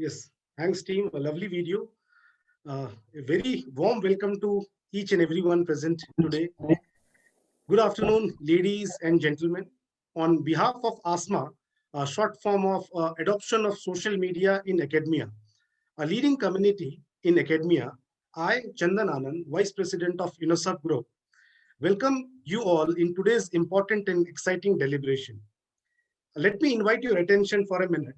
Yes, thanks team. A lovely video. A very warm welcome to each and everyone present today. Good afternoon, ladies and gentlemen. On behalf of ASMA, a short form of adoption of social media in academia, a leading community in academia, I, Chandan Anand, Vice President of UNICEF Group, welcome you all in today's important and exciting deliberation. Let me invite your attention for a minute.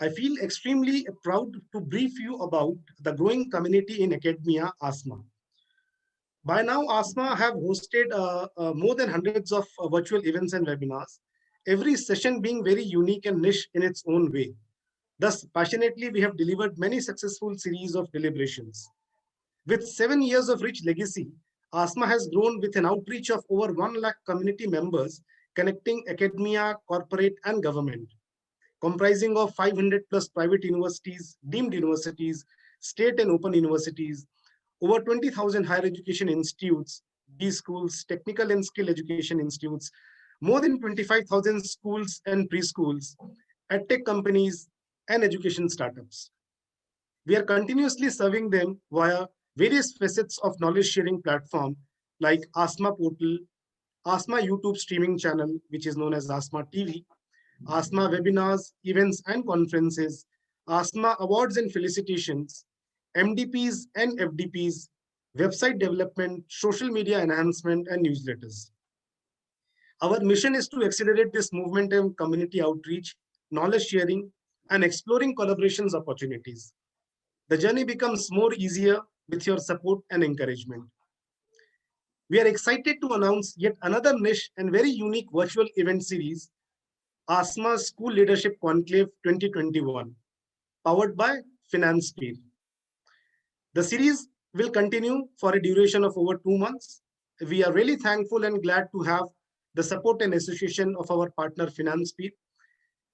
I feel extremely proud to brief you about the growing community in academia, ASMA. By now, ASMA have hosted more than hundreds of virtual events and webinars, every session being very unique and niche in its own way. Thus, passionately, we have delivered many successful series of deliberations. With 7 years of rich legacy, ASMA has grown with an outreach of over 1 lakh community members connecting academia, corporate, and government, comprising of 500 plus private universities, deemed universities, state and open universities, over 20,000 higher education institutes, B schools, technical and skill education institutes, more than 25,000 schools and preschools, edtech companies, and education startups. We are continuously serving them via various facets of knowledge sharing platform like ASMA portal, ASMA YouTube streaming channel, which is known as ASMA TV, ASMA webinars, events and conferences, ASMA awards and felicitations, MDPs and FDPs, website development, social media enhancement, and newsletters. Our mission is to accelerate this movement and community outreach, knowledge sharing, and exploring collaborations opportunities. The journey becomes more easier with your support and encouragement. We are excited to announce yet another niche and very unique virtual event series, ASMA School Leadership Conclave 2021, powered by FinanceSpeed. The series will continue for a duration of over 2 months. We are really thankful and glad to have the support and association of our partner FinanceSpeed.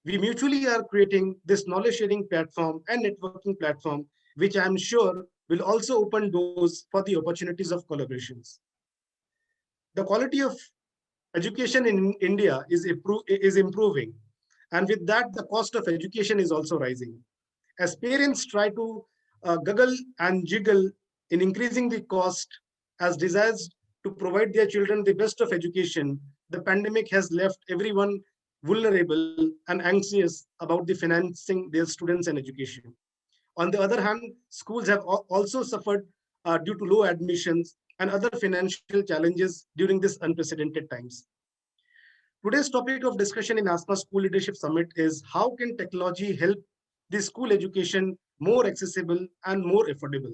We mutually are creating this knowledge sharing platform and networking platform, which I am sure will also open doors for the opportunities of collaborations. The quality of education in India is improving. And with that, the cost of education is also rising. As parents try to guggle and jiggle in increasing the cost as desires to provide their children the best of education, the pandemic has left everyone vulnerable and anxious about the financing their students and education. On the other hand, schools have also suffered due to low admissions and other financial challenges during this unprecedented times. Today's topic of discussion in ASMA School Leadership Summit is how can technology help the school education more accessible and more affordable.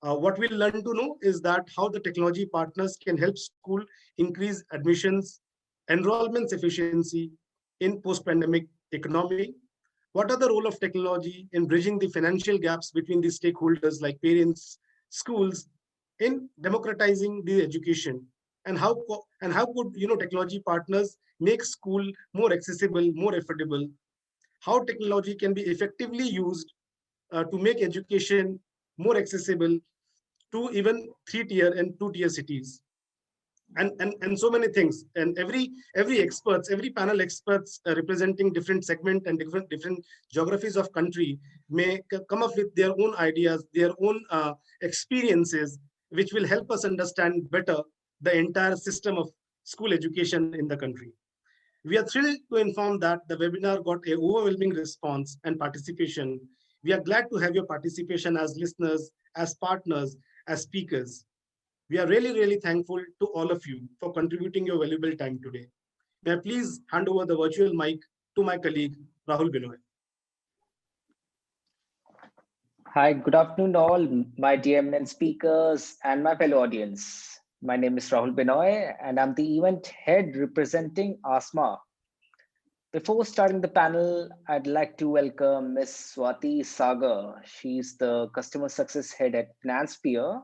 What we'll learn to know is that how the technology partners can help school increase admissions, enrollments efficiency in post-pandemic economy. What are the role of technology in bridging the financial gaps between the stakeholders like parents, schools, in democratizing the education, and how could technology partners make school more accessible, more affordable? How technology can be effectively used to make education more accessible to even 3-tier and 2-tier cities, and so many things. And every experts, every panel experts representing different segment and different geographies of country may come up with their own ideas, their own experiences, which will help us understand better the entire system of school education in the country. We are thrilled to inform that the webinar got an overwhelming response and participation. We are glad to have your participation as listeners, as partners, as speakers. We are really, really thankful to all of you for contributing your valuable time today. May I please hand over the virtual mic to my colleague, Rahul Binoy. Hi, good afternoon all my dear eminent speakers and my fellow audience. My name is Rahul Binoy and I'm the event head representing ASMA. Before starting the panel, I'd like to welcome Ms. Swati Sagar. She's the customer success head at FinanceSpeed,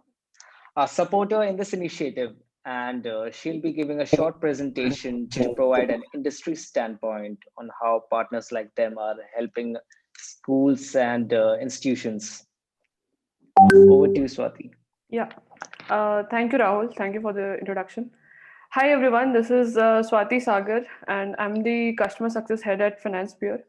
a supporter in this initiative, and she'll be giving a short presentation to provide an industry standpoint on how partners like them are helping schools and institutions. Over to you, Swati. Yeah, thank you, Rahul. Thank you for the introduction. Hi, everyone. This is Swati Sagar, and I'm the customer success head at FinanceSpeed.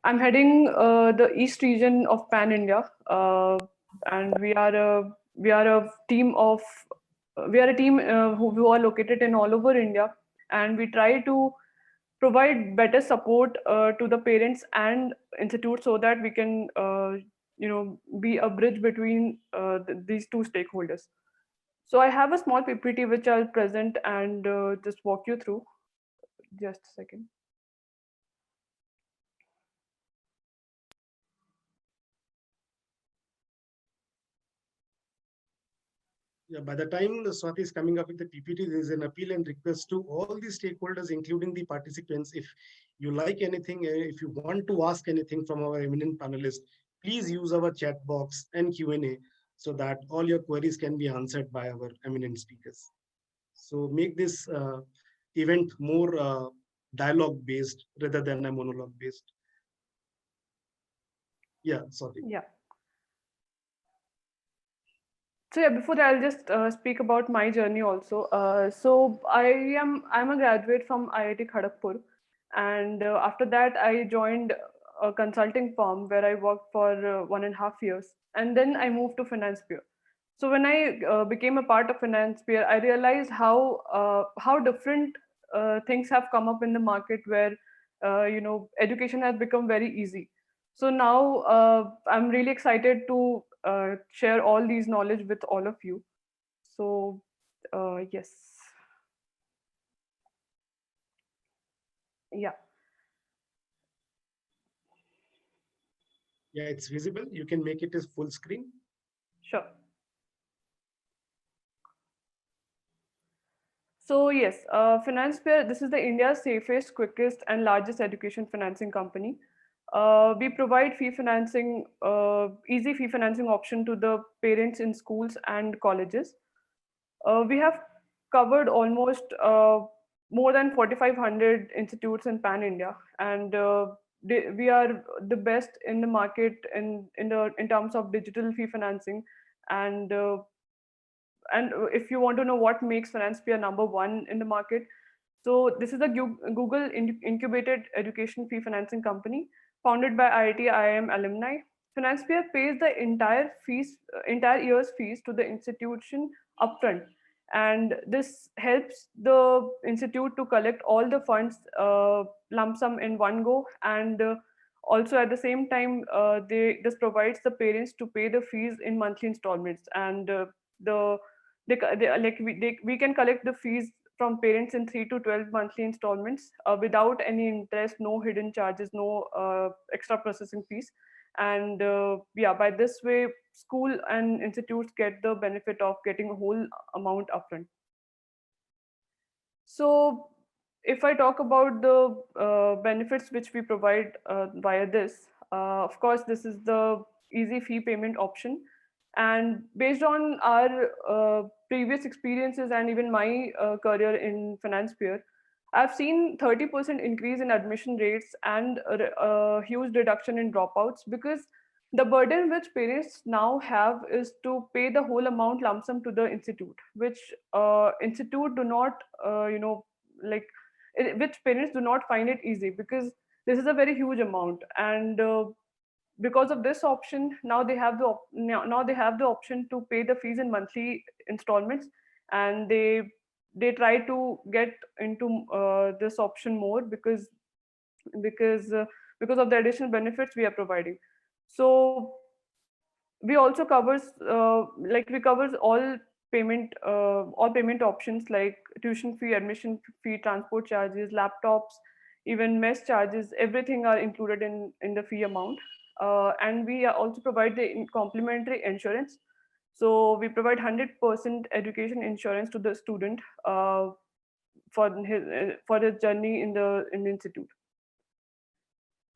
I'm heading the East region of Pan India, and we are a team of we are a team who are located in all over India, and we try to provide better support to the parents and institutes so that we can be a bridge between these two stakeholders. So I have a small PPT which I'll present and just walk you through. Just a second. Yeah, by the time the Swati is coming up with the PPT, there is an appeal and request to all the stakeholders, including the participants. If you like anything, if you want to ask anything from our eminent panelists, please use our chat box and Q&A so that all your queries can be answered by our eminent speakers. So make this event more dialogue based rather than a monologue based. Yeah, Swati. Yeah. So yeah, before that, I'll just speak about my journey also. So I'm a graduate from IIT Kharagpur, and after that I joined a consulting firm where I worked for 1.5 years, and then I moved to Finance Peer. So when I became a part of Finance Peer, I realized how different things have come up in the market where education has become very easy. So now I'm really excited to share all these knowledge with all of you. So yes, yeah, Yeah, it's visible. You can make it as full screen. sure. So yes, Finance Fair, this is the India's safest, quickest, and largest education financing company. We provide easy fee financing option to the parents in schools and colleges. We have covered almost more than 4,500 institutes in Pan India, and we are the best in the market in terms of digital fee financing, and if you want to know what makes FinancePeer number one in the market, so this is a Google incubated education fee financing company founded by IIT IIM alumni. FinancePeer pays the entire year's fees to the institution upfront, and this helps the institute to collect all the funds lump sum in one go, and also at the same time this provides the parents to pay the fees in monthly installments, and the we can collect the fees from parents in 3 to 12 monthly installments without any interest, no hidden charges, no extra processing fees. And yeah, by this way, school and institutes get the benefit of getting a whole amount upfront. So if I talk about the benefits which we provide via this, of course, this is the easy fee payment option. And based on our previous experiences and even my career in Finance Peer, I've seen 30% increase in admission rates and a huge reduction in dropouts, because the burden which parents now have is to pay the whole amount lump sum to the institute, which institute do not, like, which parents do not find it easy, because this is a very huge amount. And because of this option, now they have now they have the option to pay the fees in monthly installments, and they try to get into this option more, because uh, because of the additional benefits we are providing. So we also covers we covers all payment options like tuition fee, admission fee, transport charges, laptops, even mess charges. Everything are included in the fee amount. And we also provide the complementary insurance. So we provide 100% education insurance to the student for his journey in the institute.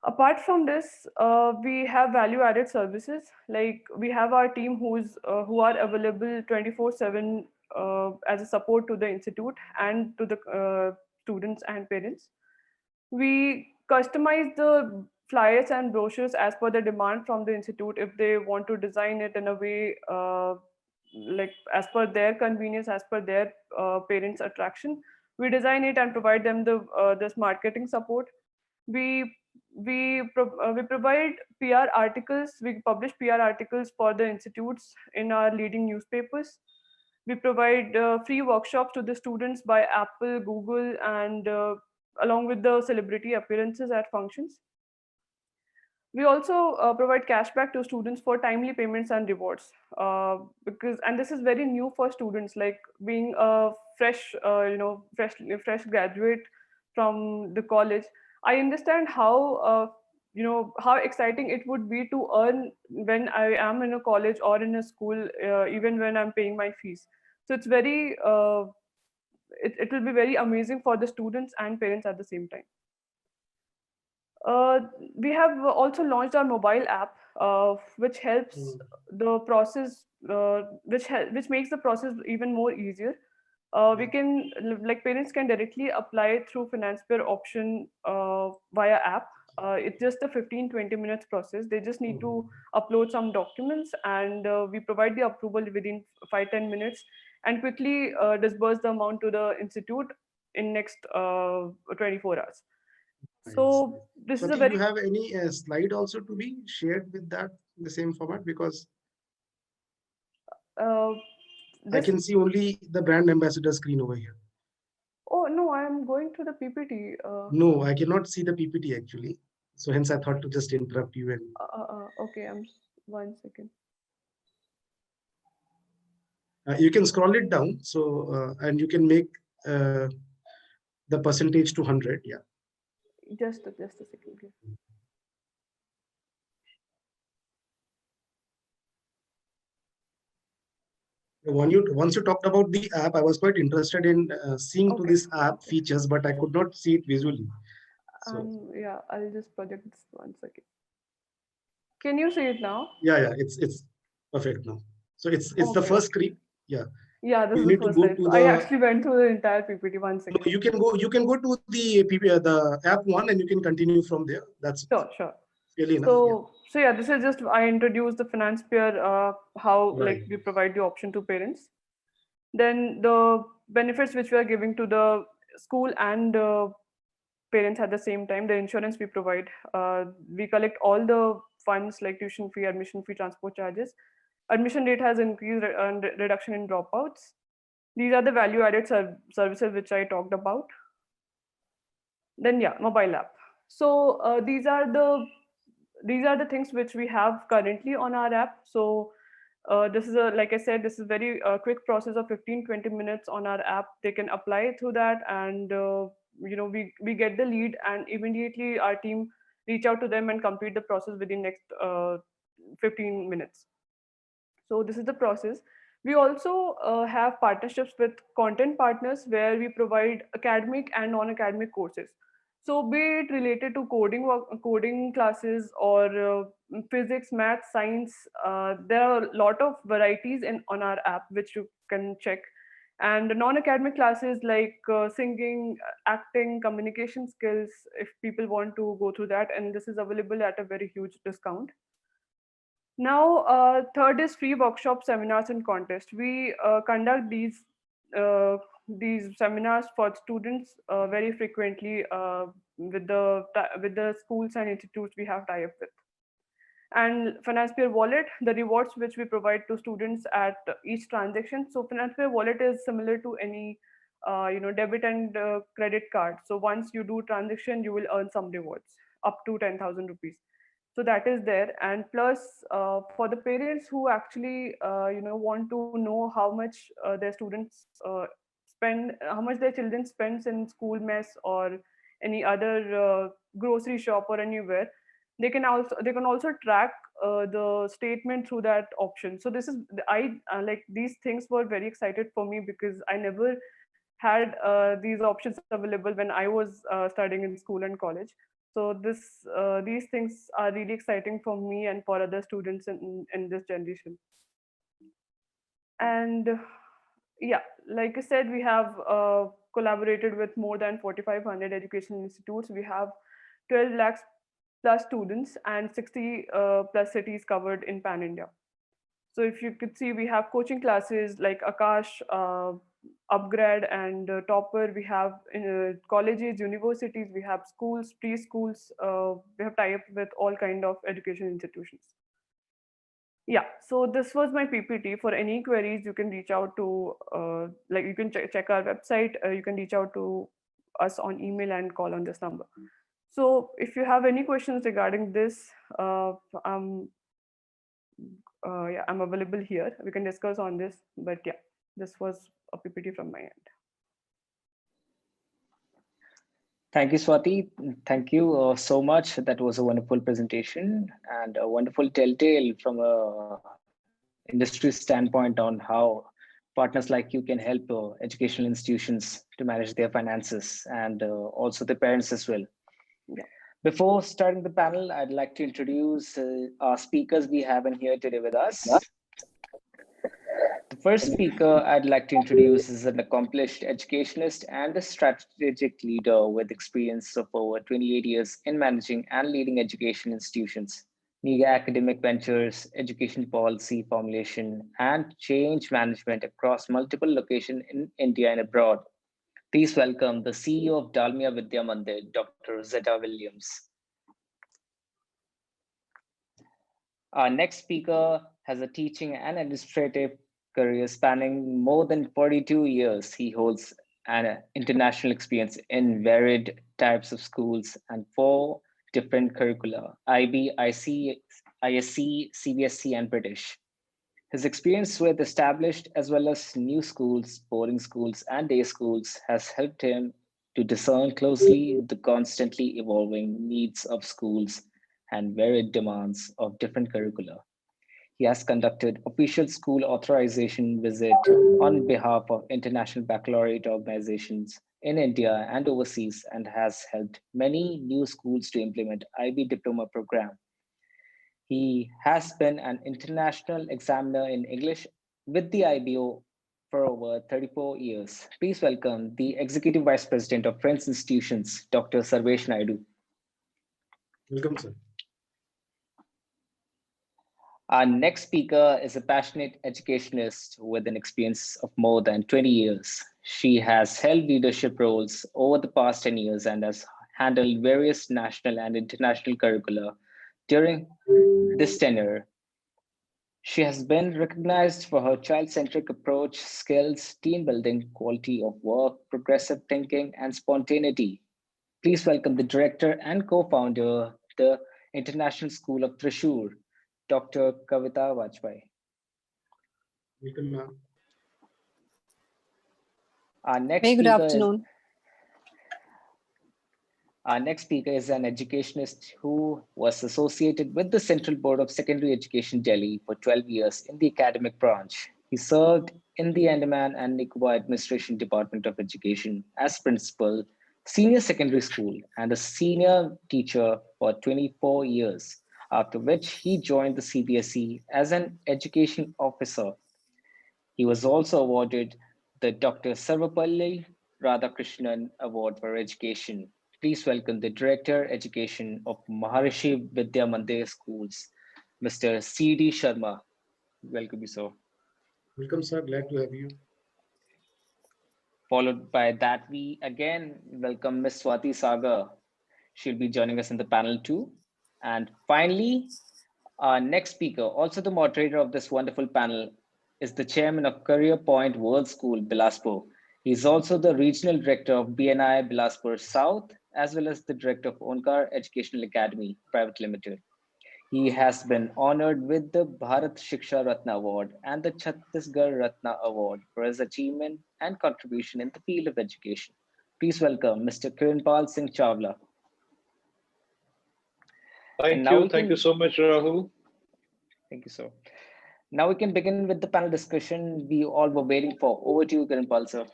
Apart from this, we have value added services, like we have our team who are available 24/7 as a support to the institute and to the students and parents. We customize the flyers and brochures as per the demand from the institute. If they want to design it in a way like as per their convenience, as per their parents attraction, we design it and provide them the this marketing support. We we provide PR articles. We publish PR articles for the institutes in our leading newspapers. We provide free workshops to the students by Apple, Google, and along with the celebrity appearances at functions. We also provide cashback to students for timely payments and rewards, and this is very new for students, like being a fresh, fresh graduate from the college. I understand how exciting it would be to earn when I am in a college or in a school, even when I'm paying my fees. So it will be very amazing for the students and parents at the same time. Uh, we have also launched our mobile app, which helps the process, which makes the process even more easier. We can, like, parents can directly apply through FinancePair option via app. It's just a 15-20 minutes process. They just need to upload some documents, and we provide the approval within 5-10 minutes, and quickly disburse the amount to the institute in next 24 hours. Nice. So this is a Swati, you very have any slide also to be shared with that in the same format? Because uh, I this. can see only the brand ambassador screen over here. Oh no, I am going to the PPT. No, I cannot see the PPT actually. So hence I thought to just interrupt you and Okay, 1 second. you can scroll it down. So and you can make uh, the percentage to 100. Yeah. Just a second. Please. Once you talked about the app, I was quite interested in seeing to Okay. this app Okay. features, but I could not see it visually. So Yeah, I'll just project this 1 second. Can you see it now? yeah, it's perfect now. So it's the Okay. first Okay. screen. Yeah, Yeah, this you is the need to first go time. to So I the. actually went through the entire PPT. One No, second. you can go to the the app one and you can continue from there. That's Sure. really enough. Yeah. So yeah, this is just I introduced the finance peer, how Right. like we provide the option to parents. Then the benefits which we are giving to the school and parents at the same time, the insurance we provide, we collect all the funds like tuition fee, admission fee, transport charges. Admission rate has increased and reduction in dropouts. These are the value added services which I talked about. Then yeah, mobile app. So these are the things which we have currently on our app. So this is a, like I said, this is very quick process of 15-20 minutes on our app. They can apply through that, and we get the lead, and immediately our team reach out to them and complete the process within next 15 minutes. So this is the process. We also have partnerships with content partners where we provide academic and non-academic courses. So be it related to coding classes, or physics, math, science, there are a lot of varieties on our app which you can check. And non-academic classes like singing, acting, communication skills, if people want to go through that, and this is available at a very huge discount. Now, third is free workshop, seminars, and contests. We conduct these seminars for students very frequently with the schools and institutes we have tie up with. And FinancePeer Wallet, the rewards which we provide to students at each transaction. So FinancePeer Wallet is similar to any debit and credit card. So once you do transaction, you will earn some rewards up to 10,000 rupees. So that is there. And plus, for the parents who actually want to know how much their students spend, how much their children spends in school mess or any other grocery shop or anywhere, they can also track the statement through that option. So this is I like these things were very excited for me because I never had these options available when I was studying in school and college. So these things are really exciting for me and for other students in this generation. And yeah, like I said, we have collaborated with more than 4,500 educational institutes. We have 12 lakhs plus students and 60 plus cities covered in Pan India. So if you could see, we have coaching classes like Akash, upgrad and topper. We have colleges, universities, we have schools, preschools. We have tie up with all kind of education institutions. Yeah, so this was my PPT. For any queries, you can reach out to, like you can check our website. You can reach out to us on email and call on this number. So if you have any questions regarding this, yeah, I'm available here. We can discuss on this. But yeah, this was a PPT from my end. Thank you, Swati. Thank you so much. That was a wonderful presentation and a wonderful telltale from a industry standpoint on how partners like you can help educational institutions to manage their finances and also the parents as well. Yeah. Before starting the panel, I'd like to introduce our speakers we have in here today with us. The first speaker I'd like to introduce is an accomplished educationist and a strategic leader with experience of over 28 years in managing and leading education institutions, media academic ventures, education policy formulation, and change management across multiple locations in India and abroad. Please welcome the CEO of Dalmia Vidya Mandir, Dr. Zeta Williams. Our next speaker has a teaching and administrative career spanning more than 42 years. He holds an international experience in varied types of schools and 4 different curricula: IB, IC, ISC, CBSC, and British. His experience with established as well as new schools, boarding schools, and day schools has helped him to discern closely the constantly evolving needs of schools and varied demands of different curricula. He has conducted official school authorization visit on behalf of international baccalaureate organizations in India and overseas and has helped many new schools to implement IB diploma program. He has been an international examiner in English with the IBO for over 34 years. Please welcome the Executive Vice President of Friends Institutions, Dr. Sarvesh Naidu. Welcome, sir. Our next speaker is a passionate educationist with an experience of more than 20 years. She has held leadership roles over the past 10 years and has handled various national and international curricula during this tenure. She has been recognized for her child-centric approach, skills, team building, quality of work, progressive thinking, and spontaneity. Please welcome the director and co-founder of the International School of Thrissur, Dr. Kavita Vajpayee. Welcome, ma'am. Our next Very good speaker afternoon. Our next speaker is an educationist who was associated with the Central Board of Secondary Education, Delhi for 12 years in the academic branch. He served in the Andaman and Nicobar Administration Department of Education as principal, senior secondary school, and a senior teacher for 24 years, after which he joined the CBSE as an education officer. He was also awarded the Dr. Sarvapalli Radhakrishnan Award for Education. Please welcome the Director Education of Maharishi Vidya Mandir Schools, Mr. C.D. Sharma. Welcome you, sir. Welcome, sir. Glad to have you. Followed by that, we again welcome Ms. Swati Sagar. She'll be joining us in the panel too. And finally, our next speaker, also the moderator of this wonderful panel, is the chairman of Career Point World School, Bilaspur. He's also the regional director of BNI Bilaspur South, as well as the director of Onkar Educational Academy Private Limited. He has been honored with the Bharat Shiksha Ratna Award and the Chhattisgarh Ratna Award for his achievement and contribution in the field of education. Please welcome Mr. Kiranpal Singh Chawla. Thank you so much, Rahul. Thank you, sir. Now we can begin with the panel discussion we all were waiting for. Over to you, Kiranpal, sir.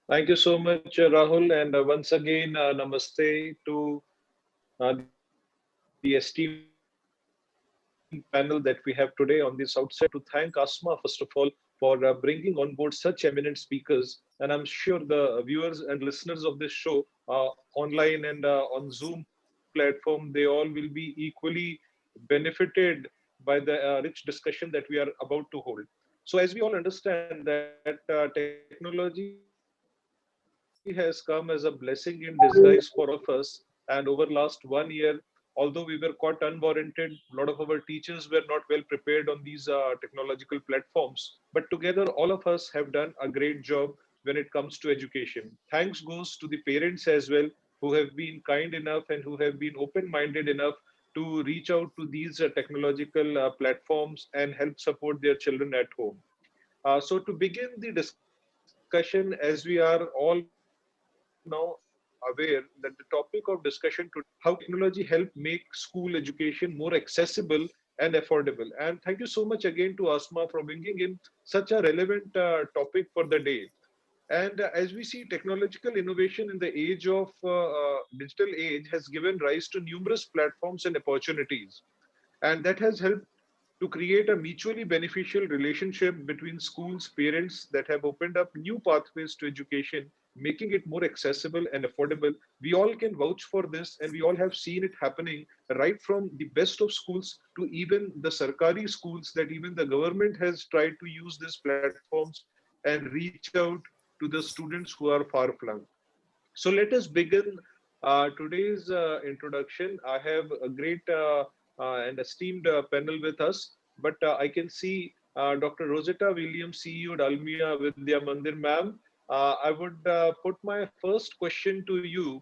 Thank you so much, Rahul. And once again, namaste to the esteemed panel that we have today. On this outset, to thank ASMA, first of all, for bringing on board such eminent speakers. And I'm sure the viewers and listeners of this show online and on Zoom platform, they all will be equally benefited by the rich discussion that we are about to hold. So as we all understand that technology has come as a blessing in disguise for all of us. And over last 1 year, although we were caught unwarranted, a lot of our teachers were not well prepared on these technological platforms. But together, all of us have done a great job when it comes to education. Thanks goes to the parents as well, who have been kind enough and who have been open-minded enough to reach out to these technological platforms and help support their children at home. So to begin the discussion, as we are all now aware that the topic of discussion today is how can technology help make school education more accessible and affordable. And thank you so much again to Asma for bringing in such a relevant topic for the day. And as we see, technological innovation in the age of digital age has given rise to numerous platforms and opportunities. And that has helped to create a mutually beneficial relationship between schools, parents that have opened up new pathways to education, making it more accessible and affordable. We all can vouch for this, and we all have seen it happening right from the best of schools to even the Sarkari schools, that even the government has tried to use these platforms and reach out to the students who are far flung. So let us begin today's introduction. I have a great and esteemed panel with us, but I can see Dr. Rosetta Williams, CEO Dalmia Vidya Mandir, ma'am. I would put my first question to you.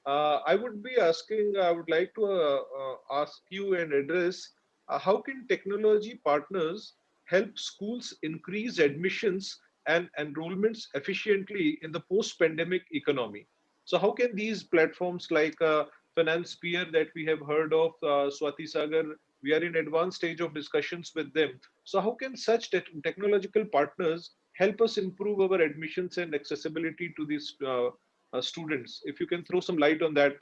I would be asking, I would like to ask you and address how can technology partners help schools increase admissions and enrollments efficiently in the post-pandemic economy? So how can these platforms like Finance Peer that we have heard of, Swati Sagar, we are in advanced stage of discussions with them. So how can such technological partners help us improve our admissions and accessibility to these students? If you can throw some light on that,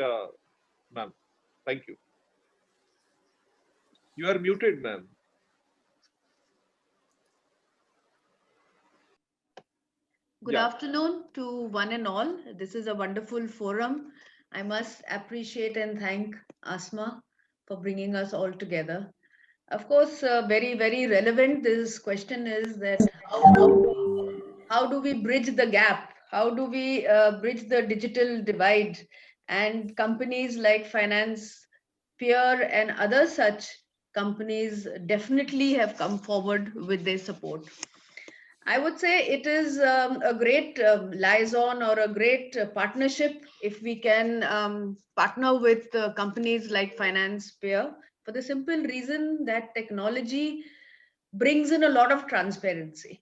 ma'am. Thank you. You are muted, ma'am. Good afternoon to one and all. This is a wonderful forum. I must appreciate and thank Asma for bringing us all together. Of course, very, very relevant. This question is that how do we bridge the gap? How do we bridge the digital divide? And companies like Finance Peer and other such companies definitely have come forward with their support. I would say it is a great liaison or a great partnership if we can partner with companies like Finance Peer, for the simple reason that technology brings in a lot of transparency.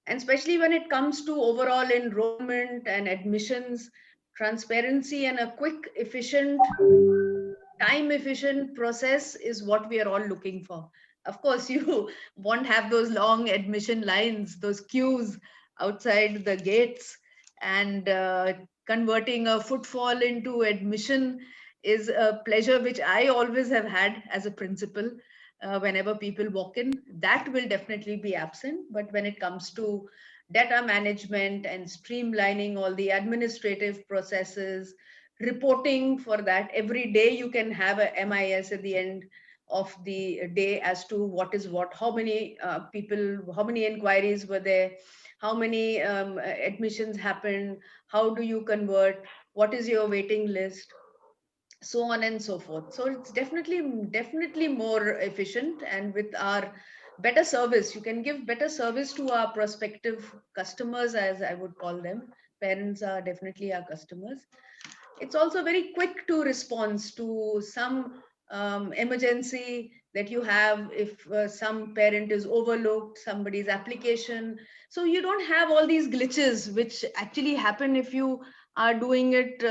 And especially when it comes to overall enrollment and admissions, transparency and a quick, efficient, time efficient process is what we are all looking for. Of course, you won't have those long admission lines, those queues outside the gates, and converting a footfall into admission is a pleasure which I always have had as a principal. Whenever people walk in, that will definitely be absent. But when it comes to data management and streamlining all the administrative processes, reporting for that, every day you can have a MIS at the end of the day as to what is what, how many people, how many inquiries were there, how many admissions happened, how do you convert, what is your waiting list, so on and so forth. So it's definitely more efficient, and with our better service, you can give better service to our prospective customers, as I would call them. Parents are definitely our customers. It's also very quick to response to some emergency that you have if some parent is overlooked somebody's application. So you don't have all these glitches which actually happen if you are doing it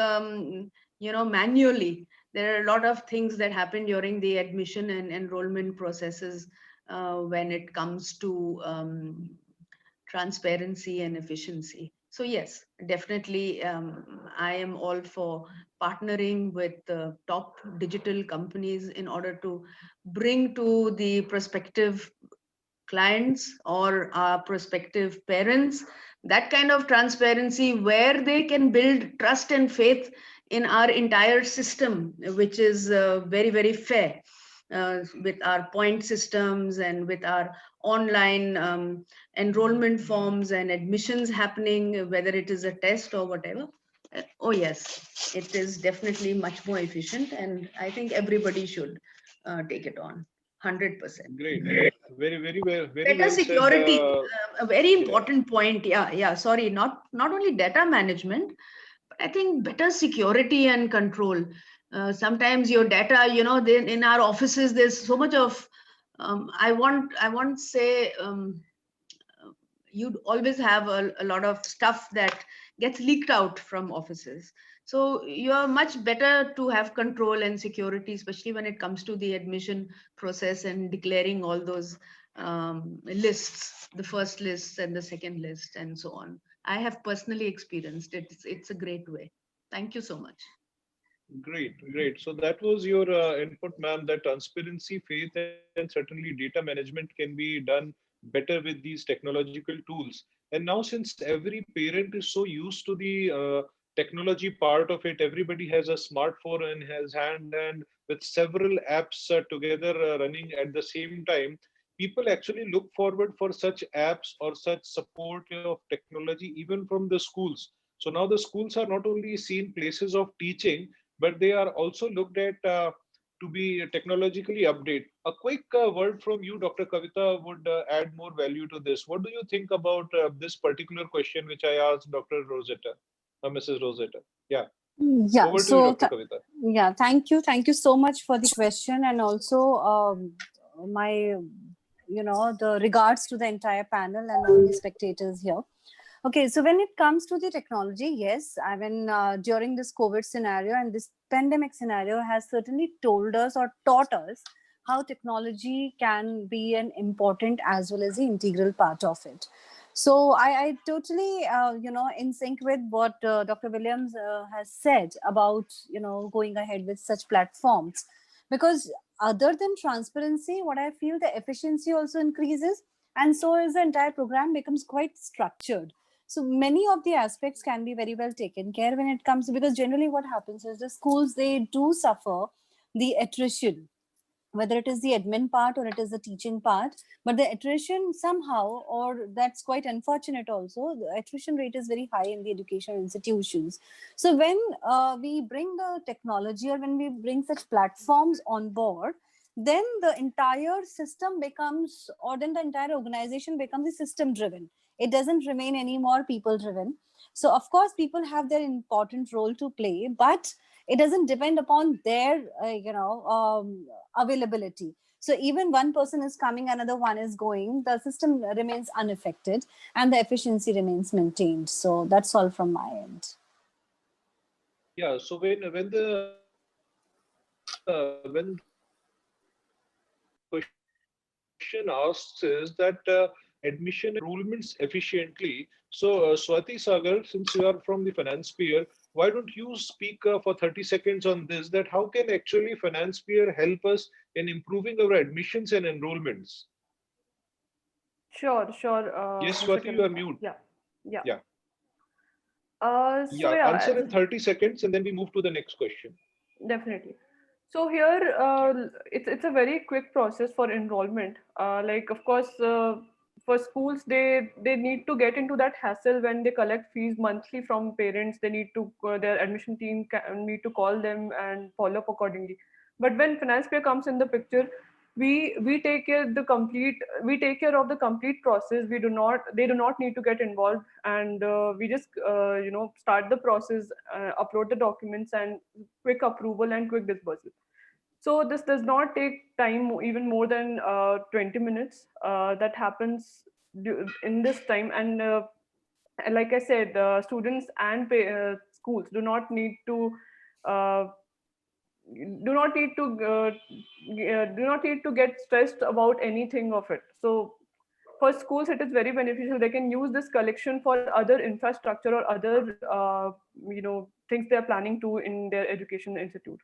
manually. There are a lot of things that happen during the admission and enrollment processes when it comes to transparency and efficiency. So yes, definitely, I am all for partnering with the top digital companies in order to bring to the prospective clients or our prospective parents that kind of transparency where they can build trust and faith in our entire system, which is very, very fair. with our point systems and with our online enrollment forms and admissions happening, whether it is a test or whatever. Oh yes, it is definitely much more efficient, and I think everybody should take it on 100%. Great. Very Better well said. security, a very Yeah. important point. Yeah. Sorry, not only data management, but I think better security and control. Sometimes your data, then in our offices, there's so much of. I want say you'd always have a lot of stuff that gets leaked out from offices. So you're much better to have control and security, especially when it comes to the admission process and declaring all those lists, the first list and the second list and so on. I have personally experienced it. It's a great way. Thank you so much. Great. So that was your input, ma'am, that transparency, faith, and certainly data management can be done better with these technological tools. And now, since every parent is so used to the technology part of it, everybody has a smartphone and has hand and with several apps together running at the same time, people actually look forward for such apps or such support of technology even from the schools. So now the schools are not only seen places of teaching, but they are also looked at to be technologically updated. A quick word from you, Dr. Kavita, would add more value to this. What do you think about this particular question which I asked Dr. Rosetta, Mrs. Rosetta? Yeah, Yeah, over to you, so Dr. Kavita. yeah, thank you so much for the question, and also my the regards to the entire panel and all the spectators here. Okay, so when it comes to the technology, yes, I mean during this COVID scenario and this pandemic scenario has certainly told us or taught us how technology can be an important as well as the integral part of it. So I totally, in sync with what Dr. Williams has said about, going ahead with such platforms, because other than transparency, what I feel the efficiency also increases, and so is the entire program becomes quite structured. So many of the aspects can be very well taken care when it comes to, because generally what happens is the schools, they do suffer the attrition, whether it is the admin part or it is the teaching part, but the attrition somehow, or that's quite unfortunate also, the attrition rate is very high in the education institutions. So when we bring the technology or when we bring such platforms on board, then the entire system becomes, or then the entire organization becomes a system driven. It doesn't remain anymore people driven. So of course people have their important role to play, but it doesn't depend upon their availability. So even one person is coming, another one is going, the system remains unaffected and the efficiency remains maintained. So that's all from my end. Yeah, so when the question asks is that admission enrollments efficiently. So Swati Sagar, since you are from the finance peer, why don't you speak for 30 seconds on this, that how can actually finance peer help us in improving our admissions and enrollments? Sure. Yes, Mr. Swati, you are Kavita. mute. Yeah. Yeah. So Yeah, yeah, answer in 30 seconds and then we move to the next question. definitely. So here, it's a very quick process for enrollment. Like of course, for schools, they need to get into that hassle when they collect fees monthly from parents. They need to their admission team need to call them and follow up accordingly. But when finance peer comes in the picture, we take care of the complete process. They do not need to get involved, and we just start the process, upload the documents, and quick approval and quick disbursal. So this does not take time even more than 20 minutes. That happens in this time, and like I said, students and schools uh, do not need to get stressed about anything of it. So for schools, it is very beneficial. They can use this collection for other infrastructure or other things they are planning to in their education institute.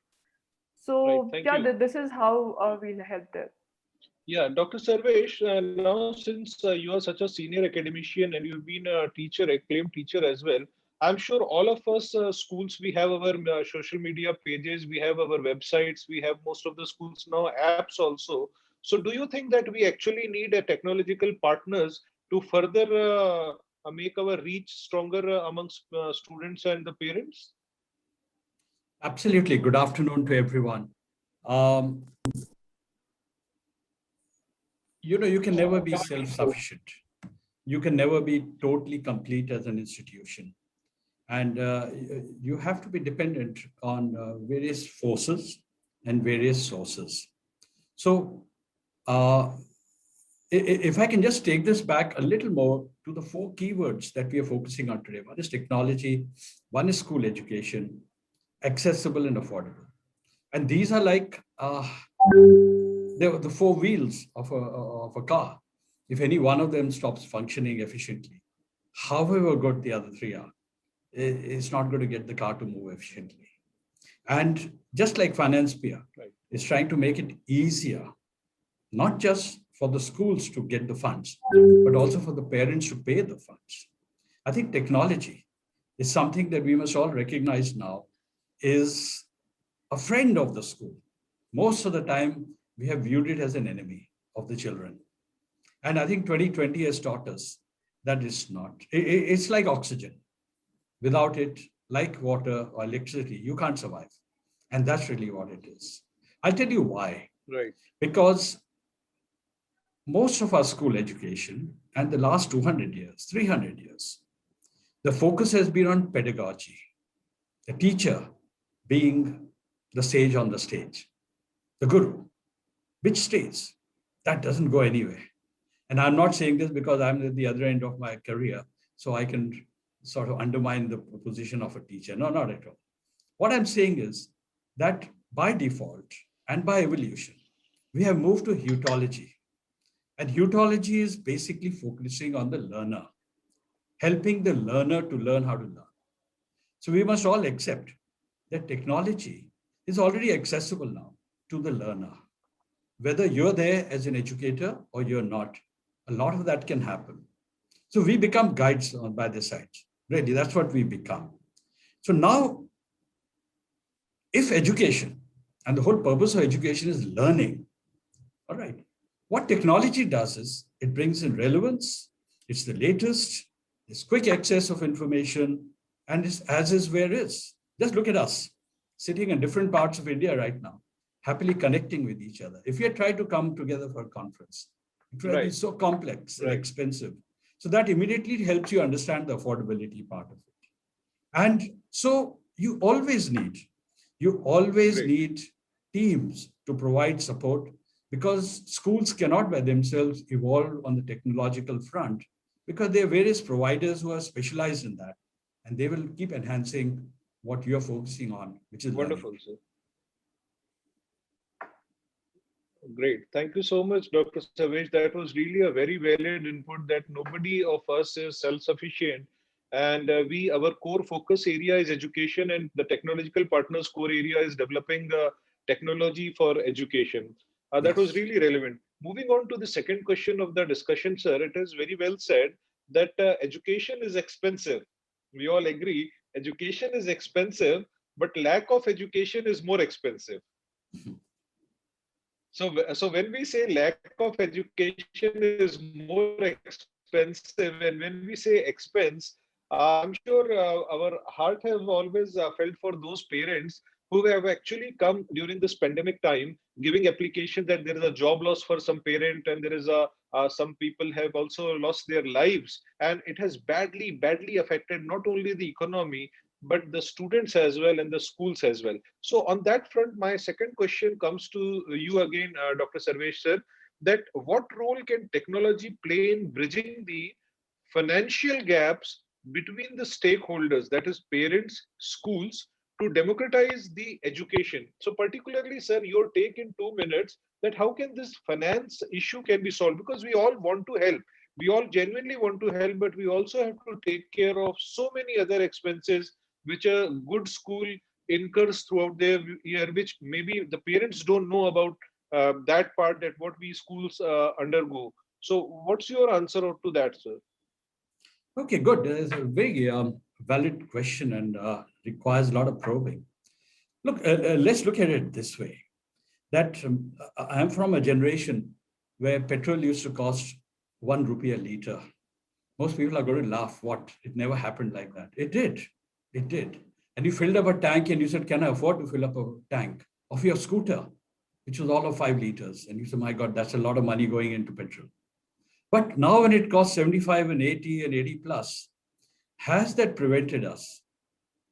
Right, So thank yeah, you. this is how we'll help there. Yeah, Dr. Sarvesh, now since you are such a senior academician and you've been a teacher, acclaimed teacher as well, I'm sure all of us schools, we have our social media pages, we have our websites, we have most of the schools now apps also. So do you think that we actually need a technological partners to further make our reach stronger amongst students and the parents? Absolutely. Good afternoon to everyone. You can never be self-sufficient. You can never be totally complete as an institution. And you have to be dependent on various forces and various sources. So if I can just take this back a little more to the 4 keywords that we are focusing on today. One is technology, one is school education, accessible and affordable. And these are like the 4 wheels of a car. If any one of them stops functioning efficiently, however good the other 3 are, it's not going to get the car to move efficiently. And just like FinancePeer is trying to make it easier, not just for the schools to get the funds, but also for the parents to pay the funds. I think technology is something that we must all recognize now is a friend of the school. Most of the time, we have viewed it as an enemy of the children. And I think 2020 has taught us that it's not. It's like oxygen. Without it, like water or electricity, you can't survive. And that's really what it is. I'll tell you why. Right. Because most of our school education and the last 200 years, 300 years, the focus has been on pedagogy. The teacher being the sage on the stage, the guru, which stays. That doesn't go anywhere. And I'm not saying this because I'm at the other end of my career, so I can sort of undermine the position of a teacher. No, not at all. What I'm saying is that by default and by evolution, we have moved to heutology. And heutology is basically focusing on the learner, helping the learner to learn how to learn. So we must all accept that technology is already accessible now to the learner. Whether you're there as an educator or you're not, a lot of that can happen. So we become guides by the side. Really, that's what we become. So now, if education, and the whole purpose of education is learning, all right, what technology does is it brings in relevance, it's the latest, there's quick access of information, and it's as is where is. Just look at us, sitting in different parts of India right now, happily connecting with each other. If you had tried to come together for a conference, it would be so complex and expensive. So that immediately helps you understand the affordability part of it. And so you always need teams to provide support, because schools cannot by themselves evolve on the technological front, because there are various providers who are specialized in that, and they will keep enhancing what you're focusing on, which is wonderful, learning. sir. Great. Thank you so much, Dr. Sarvesh. That was really a very valid input that nobody of us is self-sufficient. And our core focus area is education, and the technological partners core area is developing technology for education. That was really relevant. Moving on to the second question of the discussion, sir, it is very well said that education is expensive. We all agree education is expensive, but lack of education is more expensive. So when we say lack of education is more expensive, and when we say expense, I'm sure our heart has always felt for those parents who have actually come during this pandemic time, giving application that there is a job loss for some parent, and there is some people have also lost their lives, and it has badly affected not only the economy, but the students as well and the schools as well. So on that front, my second question comes to you again, Dr. Sarvesh sir, that what role can technology play in bridging the financial gaps between the stakeholders, that is parents, schools, to democratize the education? So particularly, sir, your take in 2 minutes that how can this finance issue can be solved? Because we all want to help. We all genuinely want to help, but we also have to take care of so many other expenses which a good school incurs throughout their year, which maybe the parents don't know about that part, that what we schools undergo. So what's your answer to that, sir? Okay, good. It's a very valid question and requires a lot of probing. Look, let's look at it this way. That I'm from a generation where petrol used to cost 1 rupee a liter. Most people are going to laugh. What? It never happened like that. It did. It did. And you filled up a tank and you said, can I afford to fill up a tank of your scooter, which was all of 5 liters? And you said, my God, that's a lot of money going into petrol. But now when it costs 75 and 80 and 80 plus, has that prevented us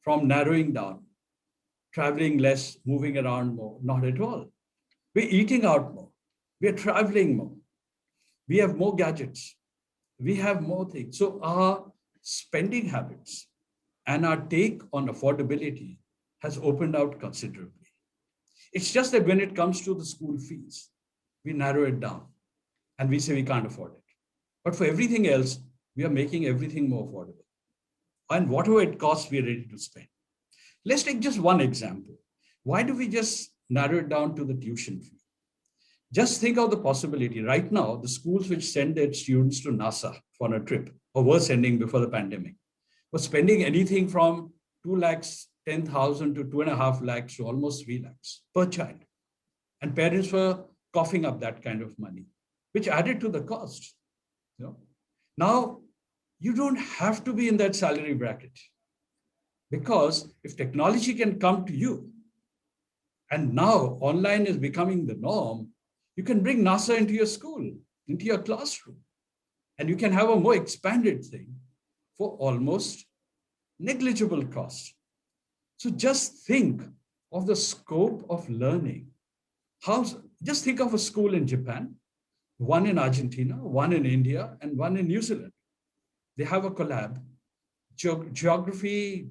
from narrowing down, traveling less, moving around more? Not at all. We're eating out more. We're traveling more. We have more gadgets. We have more things. So our spending habits and our take on affordability has opened out considerably. It's just that when it comes to the school fees, we narrow it down and we say we can't afford it. But for everything else, we are making everything more affordable. And whatever it costs, we are ready to spend. Let's take just one example. Why do we just narrow it down to the tuition fee? Just think of the possibility. Right now, the schools which send their students to NASA for a trip, or were sending before the pandemic, were spending anything from 2,10,000 to 2.5 lakhs to almost 3 lakhs per child. And parents were coughing up that kind of money, which added to the cost. You know? Now, you don't have to be in that salary bracket, because if technology can come to you, and now online is becoming the norm, you can bring NASA into your school, into your classroom, and you can have a more expanded thing for almost negligible cost. So just think of the scope of learning. Just think of a school in Japan, one in Argentina, one in India, and one in New Zealand. They have a collab. Geography,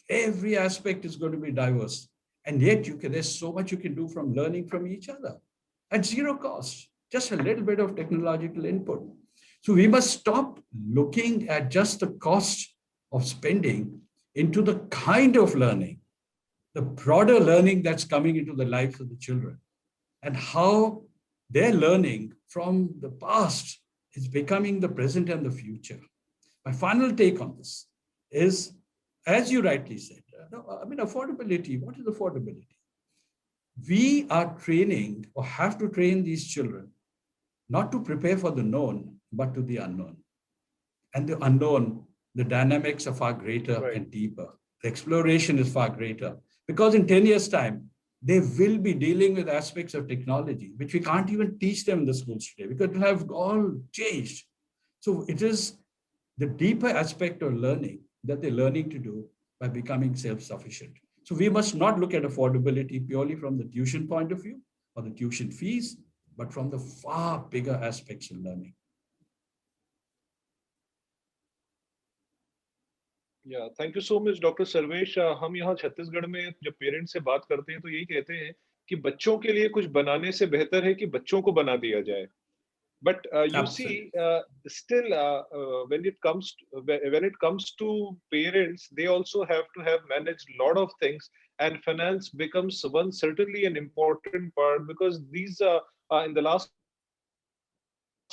every aspect is going to be diverse. And yet there's so much you can do from learning from each other at zero cost, just a little bit of technological input. So we must stop looking at just the cost of spending into the kind of learning, the broader learning that's coming into the lives of the children, and how their learning from the past is becoming the present and the future. My final take on this is, as you rightly said, affordability. What is affordability? We are training, or have to train these children, not to prepare for the known, but to the unknown. And the unknown, the dynamics are far greater and deeper. The exploration is far greater, because in 10 years' time, they will be dealing with aspects of technology, which we can't even teach them in the schools today, because it will have all changed. So it is the deeper aspect of learning that they're learning to do by becoming self-sufficient. So we must not look at affordability purely from the tuition point of view or the tuition fees, but from the far bigger aspects of learning. Yeah, thank you so much, Dr. Sarvesh. हम यहाँ छत्तीसगढ़ में जब parents से बात करते हैं तो यही कहते हैं कि बच्चों के लिए कुछ बनाने से बेहतर है कि बच्चों को बना दिया जाए. But you see, still, when it comes to parents, they also have to have managed a lot of things, and finance becomes certainly an important part, because these in the last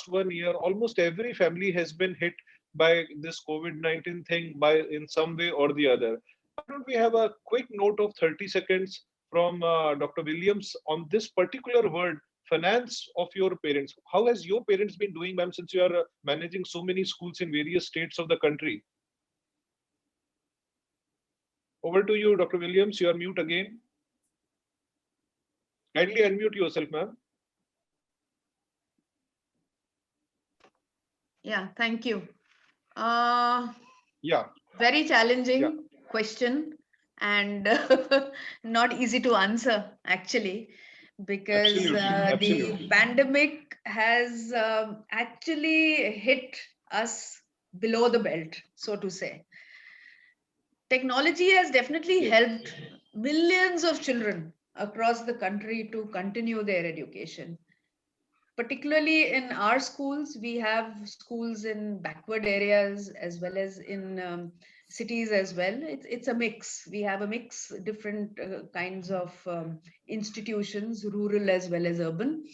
1 year, almost every family has been hit by this COVID-19 thing in some way or the other. Why don't we have a quick note of 30 seconds from Dr. Williams on this particular word, finance of your parents? How has your parents been doing, ma'am, since you are managing so many schools in various states of the country? Over to you, Dr. Williams. You are mute again. Kindly unmute yourself, ma'am. Yeah, thank you. Yeah. Very challenging question, and not easy to answer, actually, because the pandemic has actually hit us below the belt, so to say. Technology has definitely helped millions of children across the country to continue their education. Particularly in our schools, we have schools in backward areas as well as in cities as well. It's a mix. We have a mix, different kinds of institutions, rural as well as urban.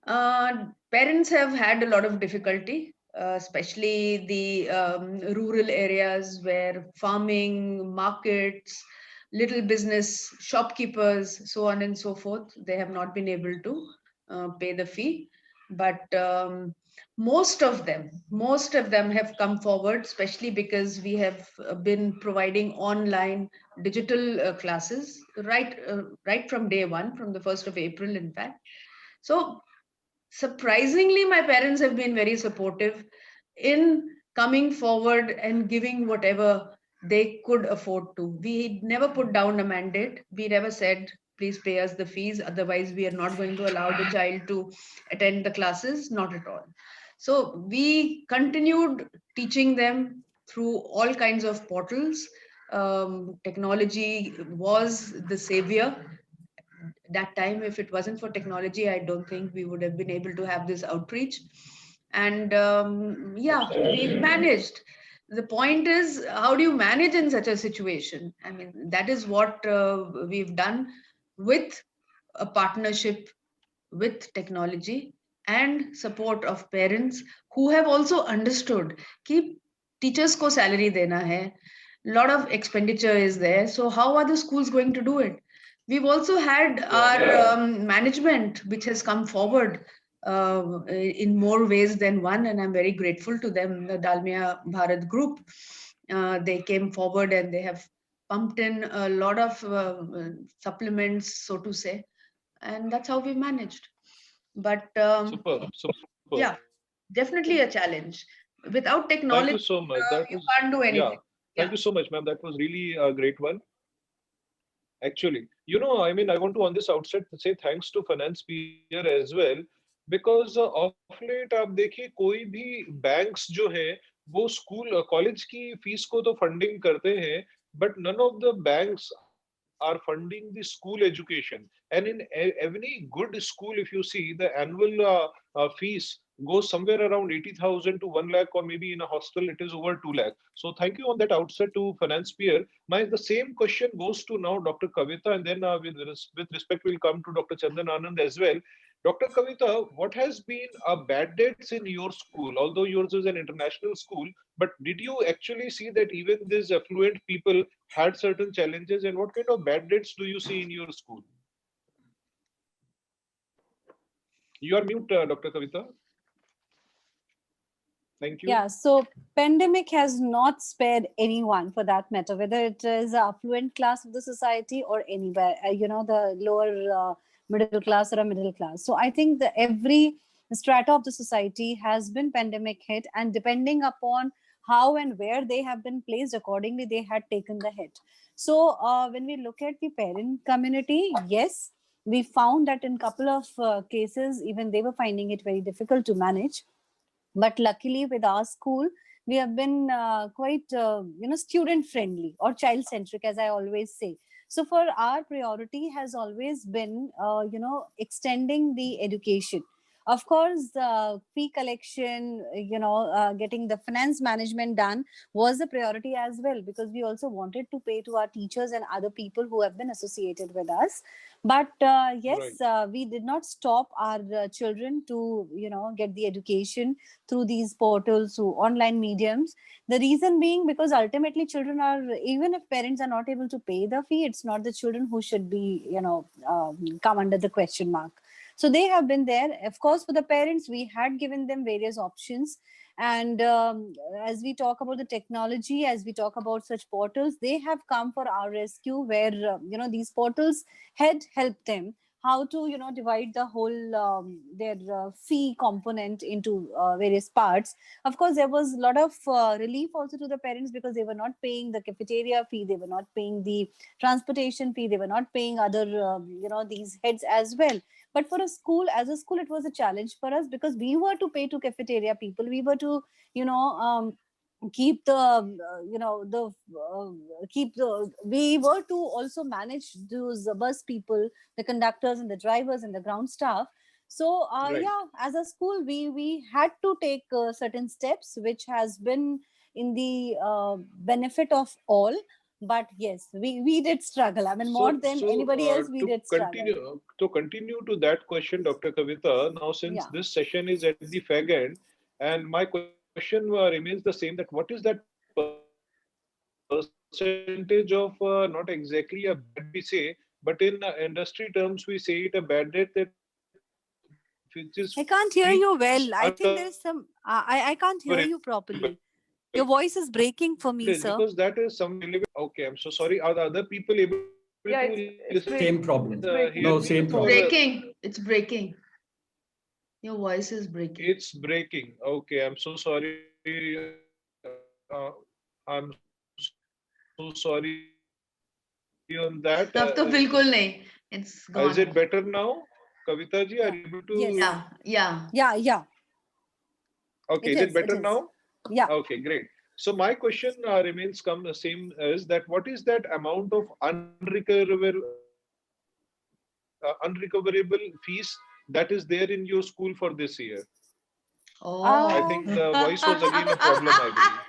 Parents have had a lot of difficulty especially the rural areas where farming, markets, little business, shopkeepers, so on and so forth, they have not been able to pay the fee. But most of them have come forward, especially because we have been providing online digital classes right from day one, from the 1st of April, in fact. So surprisingly, my parents have been very supportive in coming forward and giving whatever they could afford to. We never put down a mandate. We never said, please pay us the fees, otherwise we are not going to allow the child to attend the classes. Not at all. So we continued teaching them through all kinds of portals. Technology was the savior that time. If it wasn't for technology, I don't think we would have been able to have this outreach. And yeah, we've managed. The point is, how do you manage in such a situation? I mean, that is what we've done with a partnership with technology and support of parents who have also understood कि teachers को salary देना है, lot of expenditure is there, so how are the schools going to do it? We've also had our management which has come forward in more ways than one, and I'm very grateful to them, the Dalmia Bharat group. They came forward and they have pumped in a lot of supplements, so to say, and that's how we managed. But Superb. yeah, definitely a challenge. Without Thank technology, you so much. That you was, can't do anything. yeah. Thank you so much, ma'am. That was really a great one. Actually, I mean, I want to on this outset say thanks to Finance Peer as well, because of late आप देखिए कोई भी banks जो है वो school college की fees को तो funding करते हैं, but none of the banks are funding the school education. And in every good school, if you see, the annual fees goes somewhere around 80,000 to 1 lakh, or maybe in a hostel it is over 2 lakh. So thank you on that outset to Finance Peer. The same question goes to now Dr. Kavita, and then with respect we'll come to Dr. Chandan Anand as well. Dr. Kavita, what has been bad dates in your school? Although yours is an international school, but did you actually see that even these affluent people had certain challenges, and what kind of bad dates do you see in your school? You are mute, Dr. Kavita. Thank you. Yeah, so pandemic has not spared anyone for that matter, whether it is the affluent class of the society or anywhere, the lower middle class or a middle class. So I think that every strata of the society has been pandemic hit, and depending upon how and where they have been placed, accordingly, they had taken the hit. So when we look at the parent community, yes, we found that in couple of cases, even they were finding it very difficult to manage. But luckily with our school, we have been quite student friendly or child centric, as I always say. So for our priority has always been extending the education. Of course, fee collection, getting the finance management done was a priority as well, because we also wanted to pay to our teachers and other people who have been associated with us. But yes, Right. we did not stop our children to get the education through these portals, through online mediums. The reason being because ultimately children are, even if parents are not able to pay the fee, it's not the children who should be come under the question mark. So they have been there. Of course, for the parents, we had given them various options. And as we talk about the technology, as we talk about such portals, they have come for our rescue, where these portals had helped them how to divide the whole their fee component into various parts. Of course, there was a lot of relief also to the parents, because they were not paying the cafeteria fee, they were not paying the transportation fee, they were not paying other these heads as well. But for a school, as a school, it was a challenge for us, because we were to pay to cafeteria people, we were to keep the we were to also manage those bus people, the conductors and the drivers and the ground staff. So Right. yeah, as a school, we had to take certain steps, which has been in the benefit of all. But yes, we did struggle. I mean, more than anybody else, we did struggle. To continue to that question, Dr. Kavita, now since Yeah. this session is at the fag end, and my question question remains the same, that what is that percentage of not exactly a bad we say, but in industry terms we say it a bad debt, that which is I can't hear fee you well. I think there is uncoverable some. I can't hear you properly. Your voice is breaking for me, sir. because that is some relevant. Okay, I'm so sorry. Are the other people able Yeah, to it's listen? Same problem. breaking. No, Hear me? same Or, problem. Breaking. It's breaking. Your voice is breaking. it's breaking. Okay, I'm so sorry. I'm so sorry on that. अब तो बिल्कुल नहीं. It's Is gone. it better now? Kavita ji, are you able to? Yes. Yeah. Yeah. Okay, It is is, it better it is. now? Yeah. Okay, great. So my question remains the same, is that what is that amount of unrecoverable fees that is there in your school for this year? I Oh. think the voice was again a problem, I believe.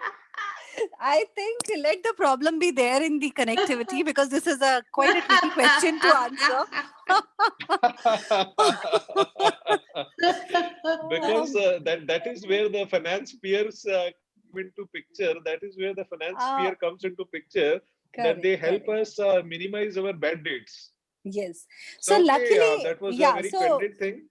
I think let the problem be there in the connectivity, because this is a quite a tricky question to answer. Because that is where the finance peers come into picture. That is where the finance peer comes into picture. That they help Correct. us minimize our bad dates. Yes. So So okay, luckily, that was a yeah. very So candid thing.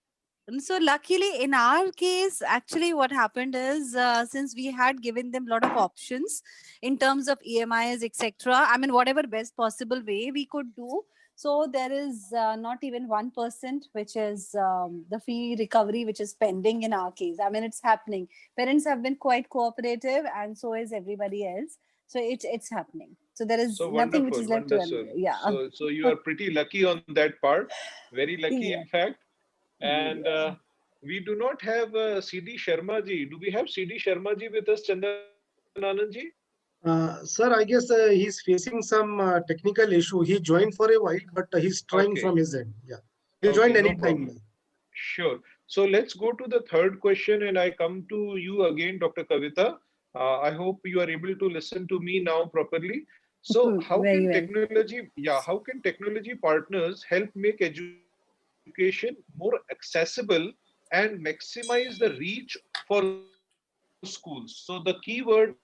luckily in our case, actually what happened is, since we had given them a lot of options in terms of EMIs, etc. I mean, whatever best possible way we could do. So there is not even 1%, which is the fee recovery, which is pending in our case. I mean, it's happening. Parents have been quite cooperative, and so is everybody else. So it's happening. So there is So nothing which is wonderful, left to wonderful. yeah. So you are pretty lucky on that part. Very lucky, Yeah. in fact. And Yeah. we do not have CD Sharma ji. Do we have CD Sharma ji with us, Chandan Anand ji? Sir, I guess he's facing some technical issue. He joined for a while, but he's trying Okay. from his end. Yeah, he'll Okay, join no anytime. problem. Sure. So let's go to the third question, and I come to you again, Dr. Kavita. I hope you are able to listen to me now properly. So how Very can well. technology, how can technology partners help make education more accessible and maximize the reach for schools? So the key words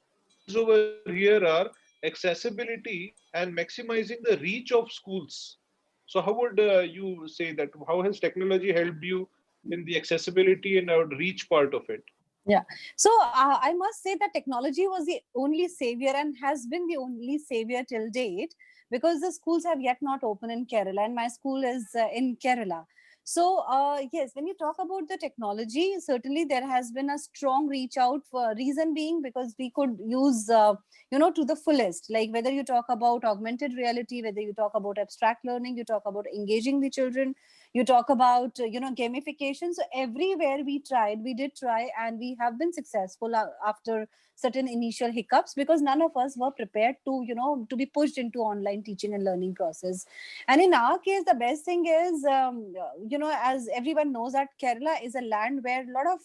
over here are accessibility and maximizing the reach of schools. So how would you say that? How has technology helped you in the accessibility and reach part of it? Yeah. So I must say that technology was the only savior and has been the only savior till date, because the schools have yet not opened in Kerala, and my school is in Kerala. So yes, when you talk about the technology, certainly there has been a strong reach out, for reason being because we could use to the fullest, like whether you talk about augmented reality, whether you talk about abstract learning, you talk about engaging the children, you talk about gamification. So everywhere we did try, and we have been successful after certain initial hiccups, because none of us were prepared to be pushed into online teaching and learning process. And in our case, the best thing is, as everyone knows, that Kerala is a land where a lot of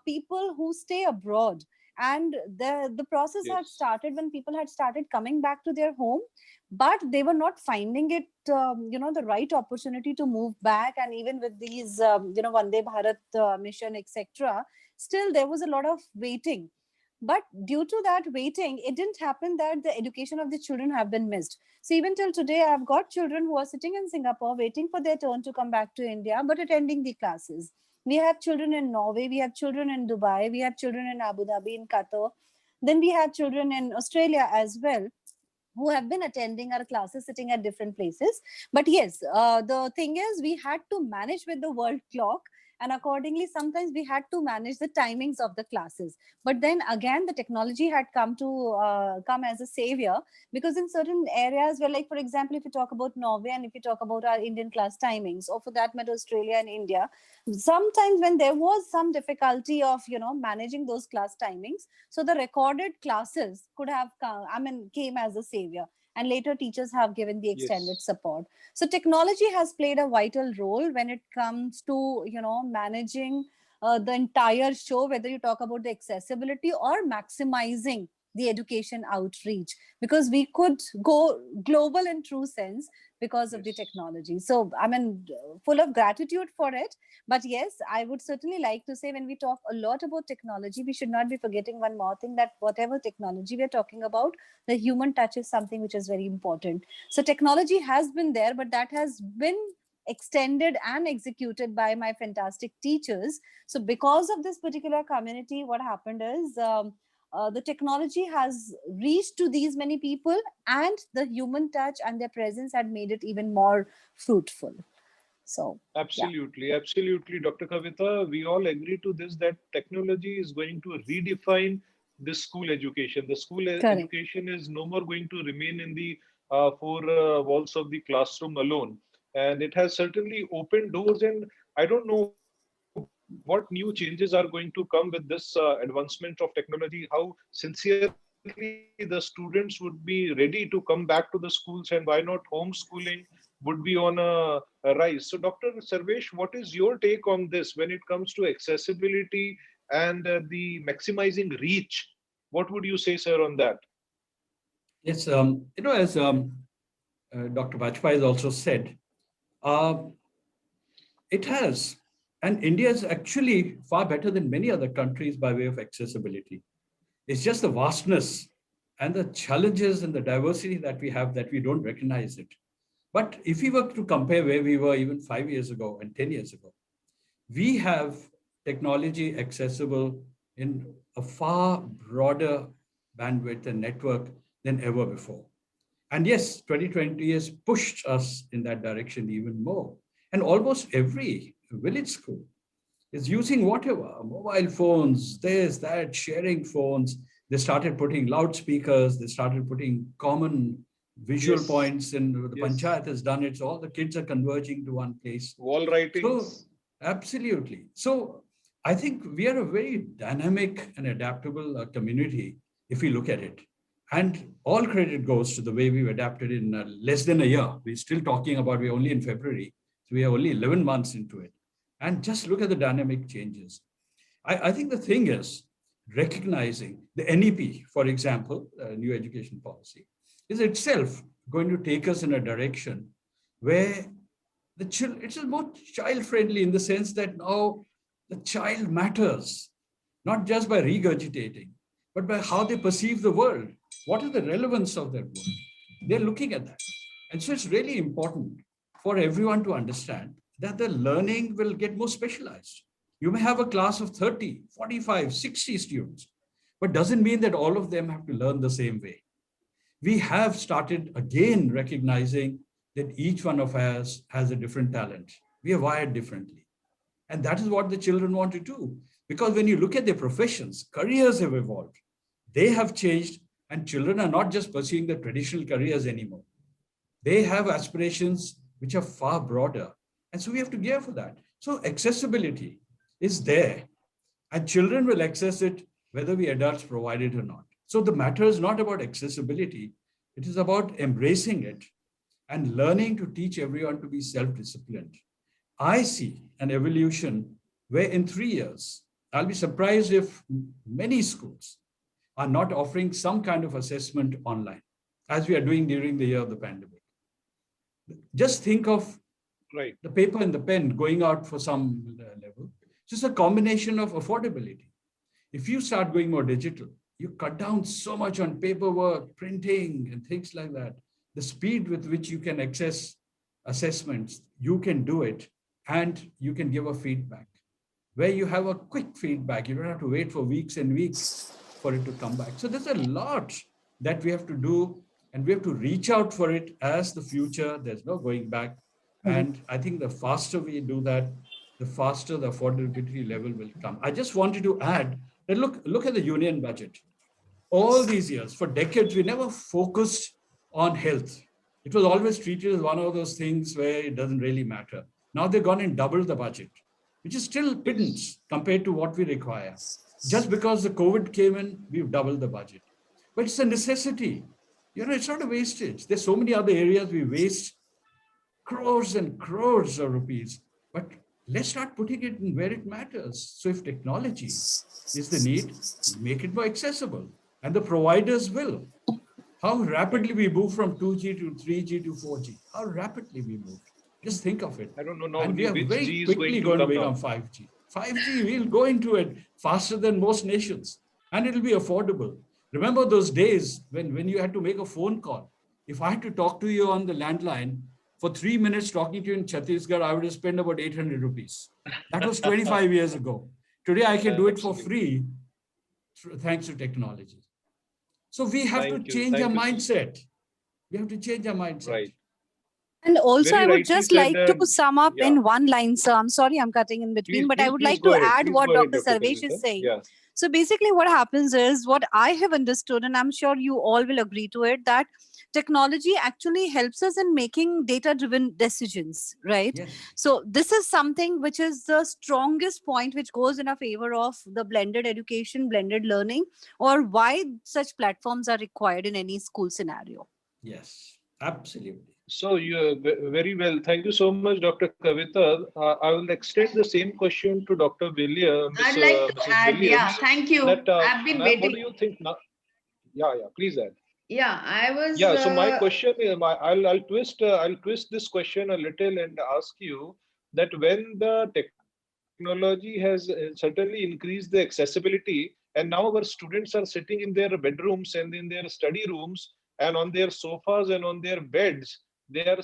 people who stay abroad, and the process had Yes. started when people had started coming back to their home, but they were not finding it the right opportunity to move back. And even with these Vande Bharat mission, etc., still there was a lot of waiting. But due to that waiting, it didn't happen that the education of the children have been missed. So even till today, I've got children who are sitting in Singapore waiting for their turn to come back to India, but attending the classes. We have children in Norway, we have children in Dubai, we have children in Abu Dhabi, in Qatar. Then we have children in Australia as well, who have been attending our classes sitting at different places. But yes, the thing is, we had to manage with the world clock, and accordingly sometimes we had to manage the timings of the classes. But then again, the technology had come as a savior, because in certain areas where, like for example, if you talk about Norway, and if you talk about our Indian class timings, or for that matter Australia and India, sometimes when there was some difficulty of managing those class timings, so the recorded classes could have come, came as a savior, and later teachers have given the extended Yes. support. So technology has played a vital role when it comes to managing the entire show, whether you talk about the accessibility or maximizing the education outreach, because we could go global in true sense because of the technology. So I mean, full of gratitude for it. But yes, I would certainly like to say, when we talk a lot about technology, we should not be forgetting one more thing, that whatever technology we are talking about, the human touch is something which is very important. So technology has been there, but that has been extended and executed by my fantastic teachers. So because of this particular community, what happened is, the technology has reached to these many people, and the human touch and their presence had made it even more fruitful. So Absolutely, absolutely, Dr. Kavita. We all agree to this, that technology is going to redefine the school education. The school correct. education is no more going to remain in the four walls of the classroom alone. And it has certainly opened doors. And I don't know what new changes are going to come with this advancement of technology, how sincerely the students would be ready to come back to the schools, and why not homeschooling would be on a rise. So, Dr. Sarvesh, what is your take on this when it comes to accessibility and the maximizing reach? What would you say, sir, on that? Yes, as Dr. Bajpai has also said, uh, it has. And India is actually far better than many other countries by way of accessibility. It's just the vastness and the challenges and the diversity that we have that we don't recognize it. But if we were to compare where we were even 5 years ago and 10 years ago, we have technology accessible in a far broader bandwidth and network than ever before. And yes, 2020 has pushed us in that direction even more. And almost every village school is using whatever, mobile phones, this, that, sharing phones. They started putting loudspeakers, they started putting common visual Yes. points, and the Yes. panchayat has done it. So all the kids are converging to one place. Wall writings. So, absolutely. So I think we are a very dynamic and adaptable community if we look at it. And all credit goes to the way we've adapted in less than a year. We're still talking about, we're only in February. So we are only 11 months into it. And just look at the dynamic changes. I think the thing is recognizing the NEP, for example, new education policy, is itself going to take us in a direction where it is more child friendly, in the sense that now the child matters, not just by regurgitating, but by how they perceive the world. What is the relevance of that world? They're looking at that. And so it's really important for everyone to understand that the learning will get more specialized. You may have a class of 30, 45, 60 students, but doesn't mean that all of them have to learn the same way. We have started again recognizing that each one of us has a different talent. We are wired differently. And that is what the children want to do. Because when you look at their professions, careers have evolved. They have changed, and children are not just pursuing the traditional careers anymore. They have aspirations which are far broader. And so we have to gear for that. So accessibility is there, and children will access it whether we adults provide it or not. So the matter is not about accessibility. It is about embracing it and learning to teach everyone to be self-disciplined. I see an evolution where in 3 years, I'll be surprised if many schools are not offering some kind of assessment online, as we are doing during the year of the pandemic. Just think of the paper and the pen going out for some level. Just a combination of affordability. If you start going more digital, you cut down so much on paperwork, printing, and things like that. The speed with which you can access assessments, you can do it, and you can give a feedback. Where you have a quick feedback, you don't have to wait for weeks and weeks for it to come back. So there's a lot that we have to do, and we have to reach out for it as the future. There's no going back. And I think the faster we do that, the faster the affordability level will come. I just wanted to add that look at the union budget. All these years, for decades, we never focused on health. It was always treated as one of those things where it doesn't really matter. Now they've gone and doubled the budget, which is still pittance compared to what we require. Just because the COVID came in, we've doubled the budget. But it's a necessity. It's not a wastage. There's so many other areas we waste crores and crores of rupees. But let's start putting it in where it matters. So if technology is the need, make it more accessible. and the providers will. How rapidly we move from 2G to 3G to 4G. How rapidly we move. Just think of it. I don't know now And we are which very G is quickly going to going to come become now. 5G. 5G, we'll go into it faster than most nations. And it'll be affordable. Remember those days when you had to make a phone call? If I had to talk to you on the landline for 3 minutes talking to you in Chhattisgarh, I would have spent about 800 rupees. That was 25 years ago. Today, I can do it for free thanks to technology. So we have to Thank you. change our Thank you. mindset. We have to change our mindset. Right. And also, Very I would rightly just said, like to sum up yeah. in one line, sir. I'm sorry I'm cutting in between, but I would like go to ahead. add Please what go ahead, Dr. Dr. Sarvesh Kavita. is saying. Yeah. So basically what happens is, what I have understood, and I'm sure you all will agree to it, that technology actually helps us in making data-driven decisions, right? Yes. So this is something which is the strongest point which goes in a favor of the blended education, blended learning, or why such platforms are required in any school scenario. Yes, absolutely. So you very well. Thank you so much, Dr. Kavita. I will extend the same question to Dr. Williams, I'd like to Mrs. add, yeah, Williams. thank you. That, I've been ma'am, what waiting. do you think now? Yeah, please add. Yeah, I was. Yeah, so my question is, I'll twist this question a little and ask you that when the technology has certainly increased the accessibility, and now our students are sitting in their bedrooms and in their study rooms and on their sofas and on their beds, they are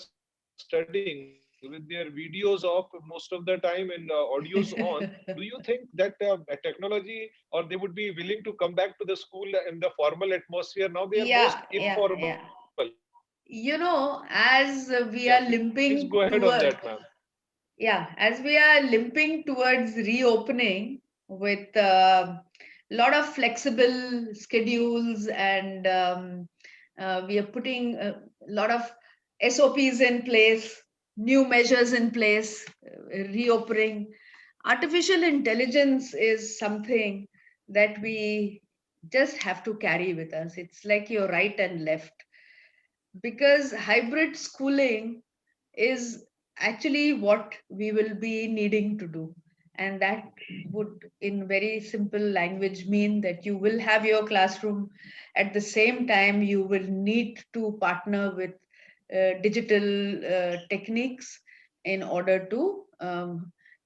studying with their videos off most of the time and audios on. Do you think that technology, or they would be willing to come back to the school in the formal atmosphere? Now they are most informal. As we Yeah, are please limping go ahead on toward, that, ma'am. yeah, as we are limping towards reopening with a lot of flexible schedules, and we are putting a lot of SOPs in place, new measures in place, reopening. Artificial intelligence is something that we just have to carry with us. It's like your right and left, because hybrid schooling is actually what we will be needing to do. And that would, in very simple language, mean that you will have your classroom. At the same time, you will need to partner with digital techniques in order to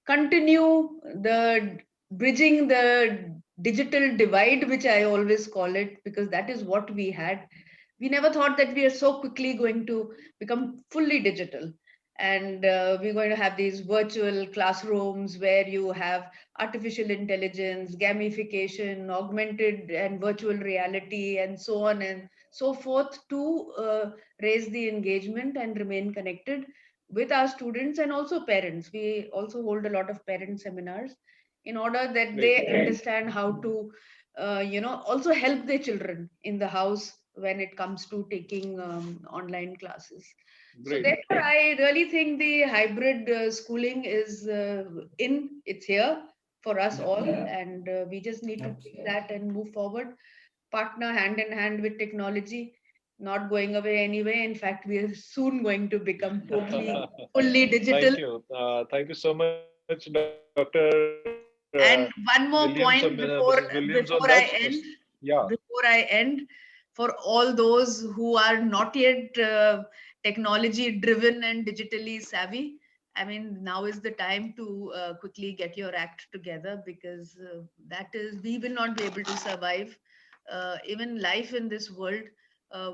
continue the bridging the digital divide, which I always call it, because that is what we had. We never thought that we are so quickly going to become fully digital, and we're going to have these virtual classrooms where you have artificial intelligence, gamification, augmented and virtual reality, and so on and so forth, to raise the engagement and remain connected with our students and also parents. We also hold a lot of parent seminars in order that they understand how to also help their children in the house when it comes to taking online classes. So Great. therefore, I really think the hybrid schooling is it's here for us all, and we just need to take that and move forward, partner hand in hand with technology, not going away anyway. In fact, we are soon going to become totally, fully digital. Thank you so much, Dr. And one more Williams, point Mrs. Williams, on that. Yeah. before I end, for all those who are not yet technology driven and digitally savvy, I mean, now is the time to quickly get your act together, because that is, we will not be able to survive even life in this world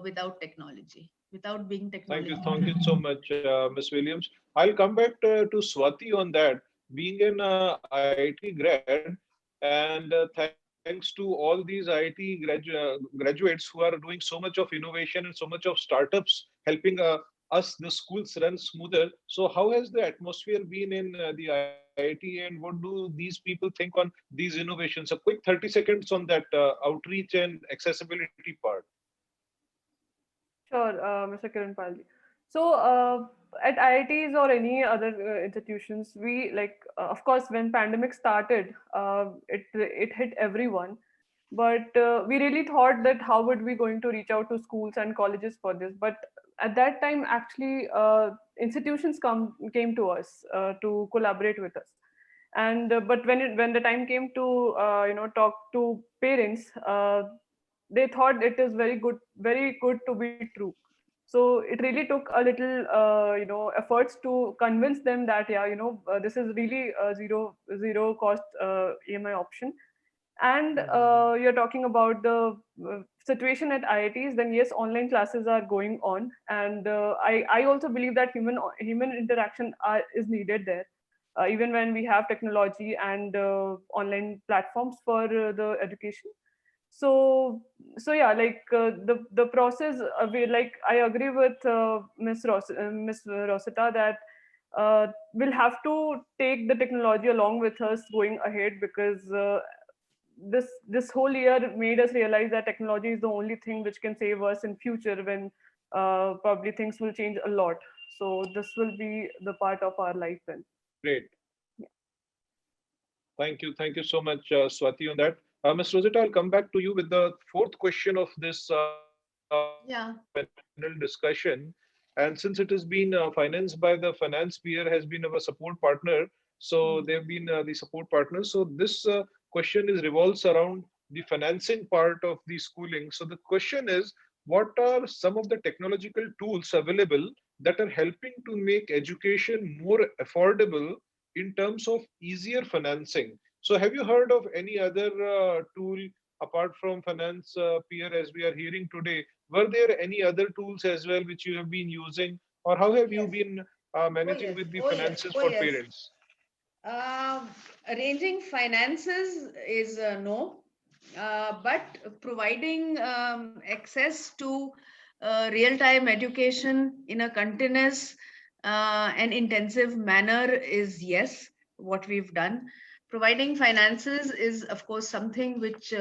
without technology, without being technology. Thank you so much, Ms. Williams. I'll come back to Swati on that. Being an IIT grad, and thanks to all these IIT graduates who are doing so much of innovation and so much of startups helping us, the schools run smoother. So how has the atmosphere been in the IIT, and what do these people think on these innovations? A quick 30 seconds on that outreach and accessibility part. Sure, Mr. Kiran Palji. So, at IITs or any other institutions, we of course, when pandemic started, it hit everyone. But we really thought that how would we going to reach out to schools and colleges for this? But at that time, actually, institutions came to us to collaborate with us. And but when the time came to talk to parents. they thought it is very good to be true. So it really took a little efforts to convince them that this is really a zero cost EMI option. And you're talking about the situation at IITs, then yes, online classes are going on, and I also believe that human interaction is needed there, even when we have technology and online platforms for the education. So yeah, like the process, I agree with Miss Rosita that we'll have to take the technology along with us going ahead, because this whole year made us realize that technology is the only thing which can save us in future, when probably things will change a lot. So this will be the part of our life then. Great. Yeah. Thank you so much, Swati, on that. Ms. Rosetta, I'll come back to you with the fourth question of this Yeah. panel discussion. And since it has been financed by the Finance Peer, has been our support partner, so they've been the support partners. So this question is revolves around the financing part of the schooling. So the question is, what are some of the technological tools available that are helping to make education more affordable in terms of easier financing? So have you heard of any other tool apart from Finance Peer, as we are hearing today? Were there any other tools as well which you have been using, or how have you Yes. been managing with the Oh yes. finances Oh for yes. parents? Arranging finances is no, but providing access to real-time education in a continuous and intensive manner is yes, what we've done. Providing finances is, of course, something which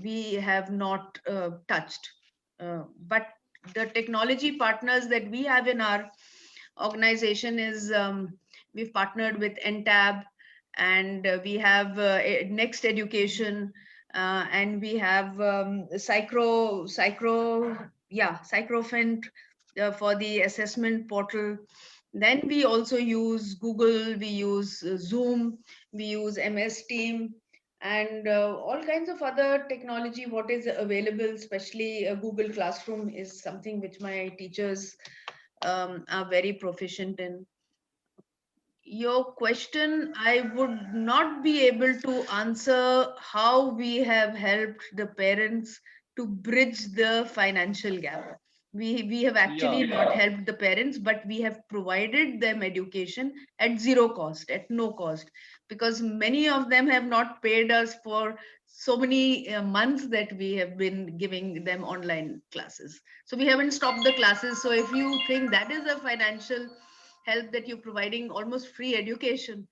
we have not touched. But the technology partners that we have in our organization is we've partnered with NTAB, and we have Next Education, and we have Psycrofint for the assessment portal. Then we also use Google, we use Zoom, we use MS Team, and all kinds of other technology what is available, especially Google Classroom is something which my teachers are very proficient in. Your question, I would not be able to answer how we have helped the parents to bridge the financial gap. We have actually Yeah, not helped the parents, but we have provided them education at zero cost, at no cost, because many of them have not paid us for so many months that we have been giving them online classes. So we haven't stopped the classes. So if you think that is a financial help, that you're providing almost free education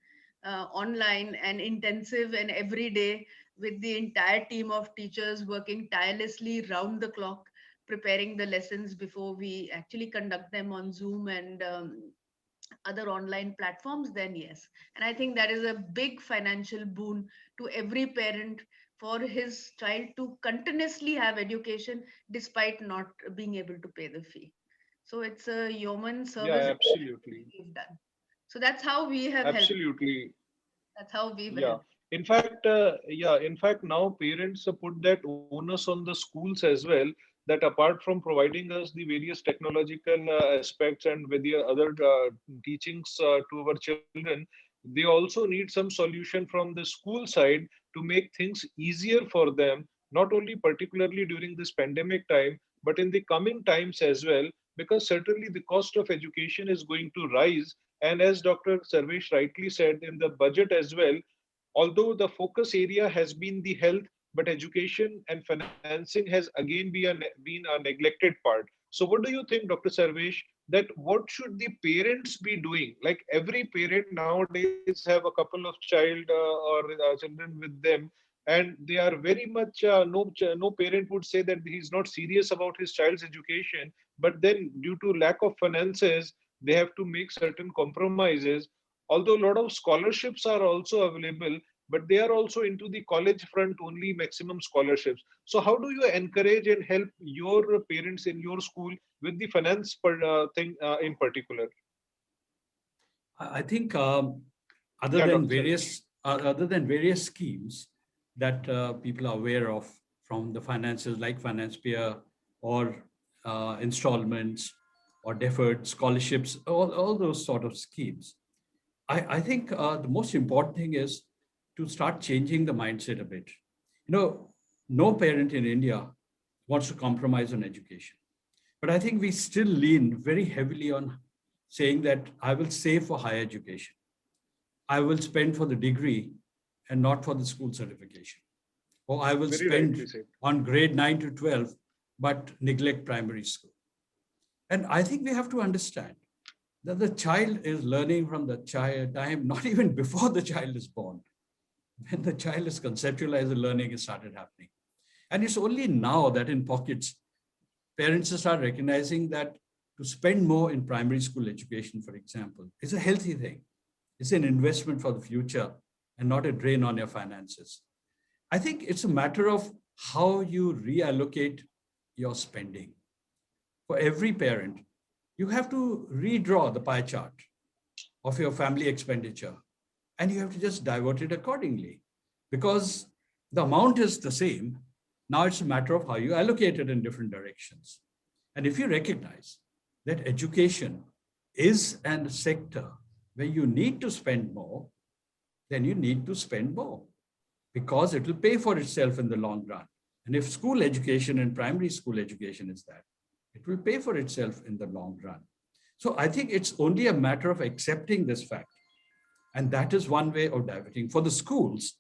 online and intensive and every day, with the entire team of teachers working tirelessly round the clock, preparing the lessons before we actually conduct them on Zoom and other online platforms, then yes. And I think that is a big financial boon to every parent, for his child to continuously have education despite not being able to pay the fee. So it's a yeoman service yeah, absolutely. we've done. So that's how we have helped. Absolutely. That's how we've Yeah. helped. In fact, now parents put that onus on the schools as well, that apart from providing us the various technological aspects and with the other teachings to our children, they also need some solution from the school side to make things easier for them, not only particularly during this pandemic time, but in the coming times as well, because certainly the cost of education is going to rise. And as Dr. Sarvesh rightly said, in the budget as well, although the focus area has been the health, but education and financing has again been a neglected part. So what do you think, Dr. Sarvesh, that what should the parents be doing? Like every parent nowadays have a couple of child or children with them, and they are very much no parent would say that he's not serious about his child's education, but then due to lack of finances, they have to make certain compromises. Although a lot of scholarships are also available, but they are also into the college front only, maximum scholarships. So how do you encourage and help your parents in your school with the finance thing in particular? I think Yeah, Dr. Sarvesh. other than various schemes that people are aware of from the finances like FinancePeer or installments or deferred scholarships, all those sort of schemes. I think the most important thing is to start changing the mindset a bit. No parent in India wants to compromise on education. But I think we still lean very heavily on saying that I will save for higher education. I will spend for the degree and not for the school certification. Or I will Very spend rightly said. on grade 9 to 12, but neglect primary school. And I think we have to understand that the child is learning from the child time, not even before the child is born. When the child is conceptualized, the learning has started happening. And it's only now that in pockets, parents start recognizing that to spend more in primary school education, for example, is a healthy thing. It's an investment for the future and not a drain on your finances. I think it's a matter of how you reallocate your spending. For every parent, you have to redraw the pie chart of your family expenditure, and you have to just divert it accordingly because the amount is the same. Now it's a matter of how you allocate it in different directions. And if you recognize that education is a sector where you need to spend more, then you need to spend more because it will pay for itself in the long run. And if school education and primary school education is that, it will pay for itself in the long run. So I think it's only a matter of accepting this fact. And that is one way of diverting. For the schools,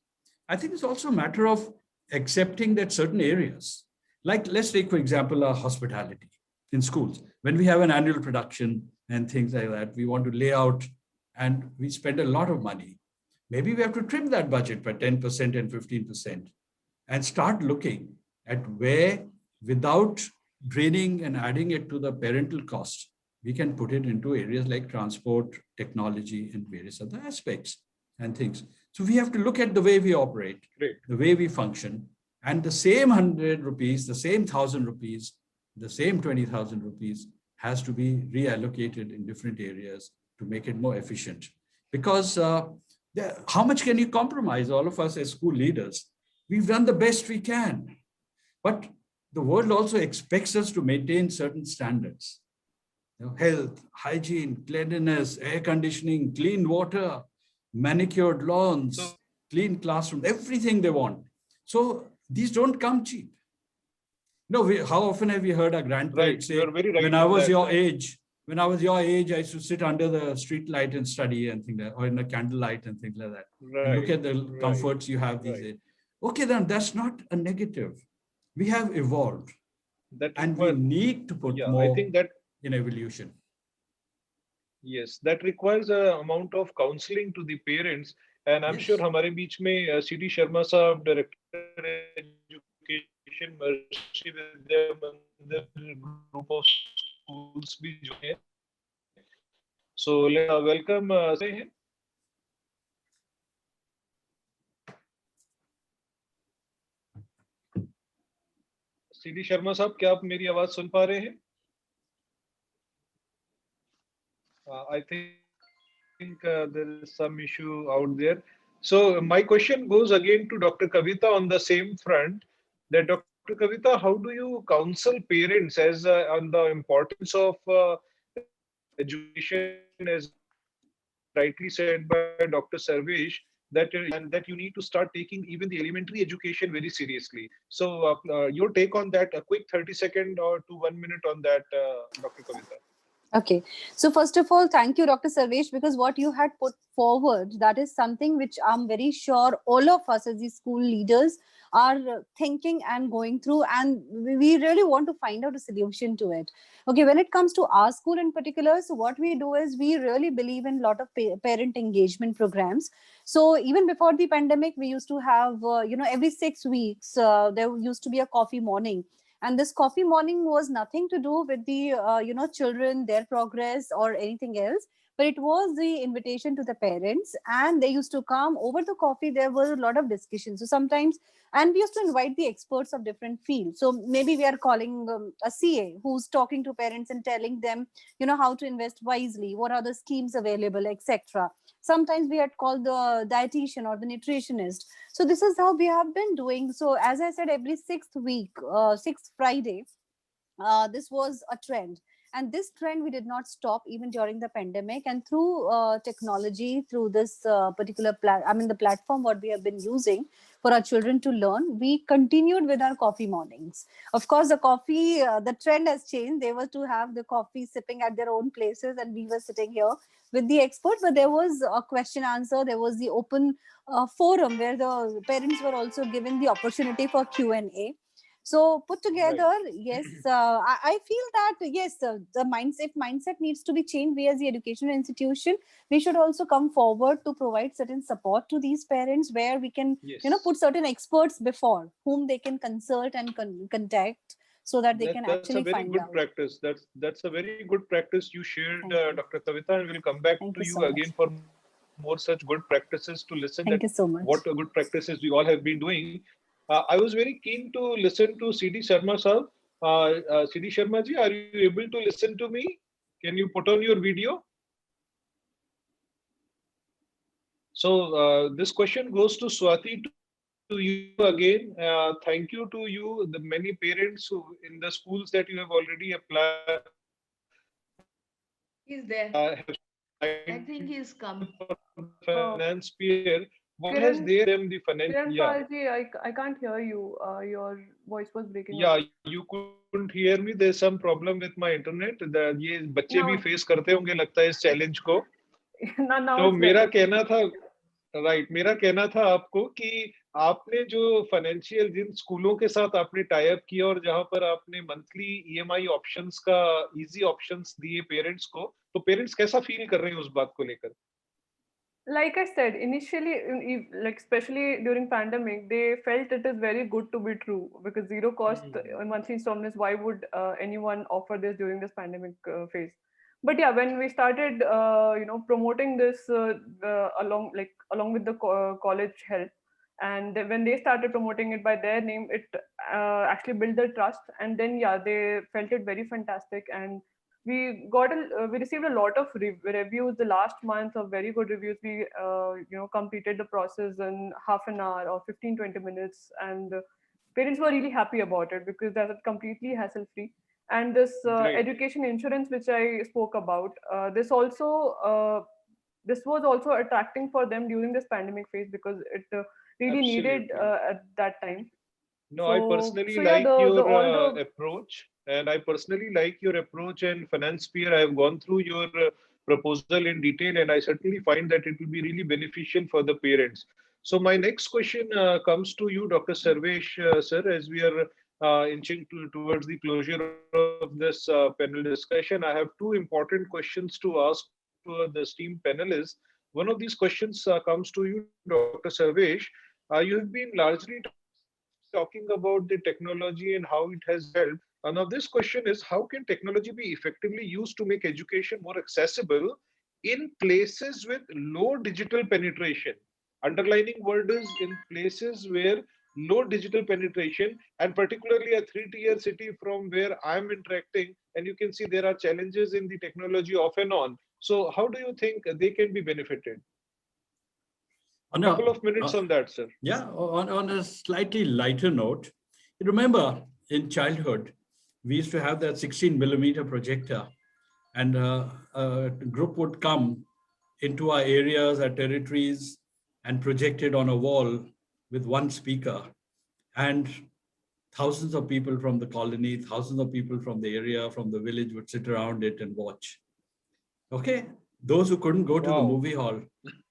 I think it's also a matter of accepting that certain areas, like let's take, for example, hospitality in schools. When we have an annual production and things like that, we want to lay out and we spend a lot of money. Maybe we have to trim that budget by 10% and 15% and start looking at where, without draining and adding it to the parental cost, we can put it into areas like transport, technology, and various other aspects and things. So we have to look at the way we operate, the way we function, and the same 100 rupees, the same 1,000 rupees, the same 20,000 rupees has to be reallocated in different areas to make it more efficient. Because how much can you compromise? All of us as school leaders, we've done the best we can. But the world also expects us to maintain certain standards. Health, hygiene, cleanliness, air conditioning, clean water, manicured lawns, clean classrooms, everything they want. So these don't come cheap. How often have you heard our grandparents say, when I was your age, I used to sit under the street light and study and things like that, or in the candlelight and things like that. And look at the comforts you have these days. Okay, then that's not a negative. We have evolved. And we need to put more I think that in evolution. Yes, that requires an amount of counseling to the parents. And I'm sure हमारे बीच में C.D. Sharma साहब, Director Education, Mercy Vidya Mandir group of schools भी जो हैं. So welcome. C.D. Sharma साहब, क्या आप मेरी आवाज सुन पा रहे हैं? I think there is some issue out there. So my question goes again to Dr. Kavita on the same front. That Dr. Kavita, how do you counsel parents as on the importance of education, as rightly said by Dr. Sarvesh, that you need to start taking even the elementary education very seriously. So your take on that, a quick 30-second or to 1 minute on that, Dr. Kavita. Okay. So first of all, thank you, Dr. Sarvesh, because what you had put forward, that is something which I'm very sure all of us as the school leaders are thinking and going through, and we really want to find out a solution to it. Okay, when it comes to our school in particular, so what we do is we really believe in a lot of parent engagement programs. So even before the pandemic, we used to have, every 6 weeks, there used to be a coffee morning. And this coffee morning was nothing to do with the, children, their progress or anything else. but it was the invitation to the parents, and they used to come over the coffee. There were a lot of discussions. So sometimes, and we used to invite the experts of different fields. So maybe we are calling a CA who's talking to parents and telling them, how to invest wisely, what are the schemes available, etc. Sometimes we had called the dietitian or the nutritionist. So this is how we have been doing. So as I said, every sixth week, sixth Friday, this was a trend, and this trend we did not stop even during the pandemic. And through technology, through this particular the platform what we have been using for our children to learn, we continued with our coffee mornings. Of course, the coffee, the trend has changed. They were to have the coffee sipping at their own places, and we were sitting here with the expert. But there was a question answer, there was the open forum where the parents were also given the opportunity for Q&A. So put together, Right. yes, I feel that yes, the mindset needs to be changed. We as the educational institution, we should also come forward to provide certain support to these parents, where we can, Yes. put certain experts before whom they can consult and contact, so that they can That's a actually very find good out. practice. That's a very good practice you shared, Thank you. Dr. Kavita, and we'll come back Thank to you you so much. again for more such good practices to listen Thank that you so much. what good practices we all have been doing. I was very keen to listen to CD Sharma sir. CD Sharma ji, are you able to listen to me? Can you put on your video? So this question goes to Swati, to you again. Thank you to you, the many parents who in the schools that you have already applied. He's there. Have I think he's come. finance peer. What has Kiran, there them the finance? Kiran Yeah, Palji, I can't hear you. Your voice was breaking yeah. up. You couldn't hear me. There's some problem with my internet. ये बच्चे भी Now, face करते होंगे लगता है इस challenge को. now तो it's मेरा better. कहना था, मेरा कहना था आपको कि आपने जो फाइनेंशियल जिन स्कूलों के साथ आपने टाई अप किया और जहां पर आपने मंथली ईएमआई ऑप्शंस का इजी ऑप्शंस दिए पेरेंट्स को, तो पेरेंट्स कैसा फील कर रहे हैं उस बात को लेकर? Like I said, initially, like especially during pandemic, they felt it is very good to be true, because zero cost monthly installments. Why would anyone offer this during this pandemic phase? But yeah, when we started, promoting this along with the college help, and when they started promoting it by their name, it actually built the trust. And then yeah, they felt it very fantastic, and we received a lot of reviews the last month, of very good reviews. We completed the process in half an hour or 15-20 minutes, and parents were really happy about it, because that's completely hassle free. And this Great. education insurance which I spoke about, this was also attracting for them during this pandemic phase, because it really needed Absolutely. at that time. No, I personally So yeah, like the your all the approach, and I personally like your approach. And Finance Peer, I have gone through your proposal in detail, and I certainly find that it will be really beneficial for the parents. So my next question comes to you, Dr. Sarvesh, sir, as we are inching towards the closure of this panel discussion. I have two important questions to ask to the esteemed panelists. One of these questions comes to you, Dr. Sarvesh. You have been largely talking about the technology and how it has helped. Now, this question is, how can technology be effectively used to make education more accessible in places with low digital penetration? Underlining word is in places where low digital penetration, and particularly a three-tier city from where I'm interacting, and you can see there are challenges in the technology off and on. So how do you think they can be benefited? A couple of minutes on that, sir. Yeah, on a slightly lighter note, you remember in childhood, we used to have that 16mm projector, and a group would come into our areas, our territories, and project it on a wall with one speaker. And thousands of people from the colony, thousands of people from the area, from the village would sit around it and watch. Okay, those who couldn't go to the movie hall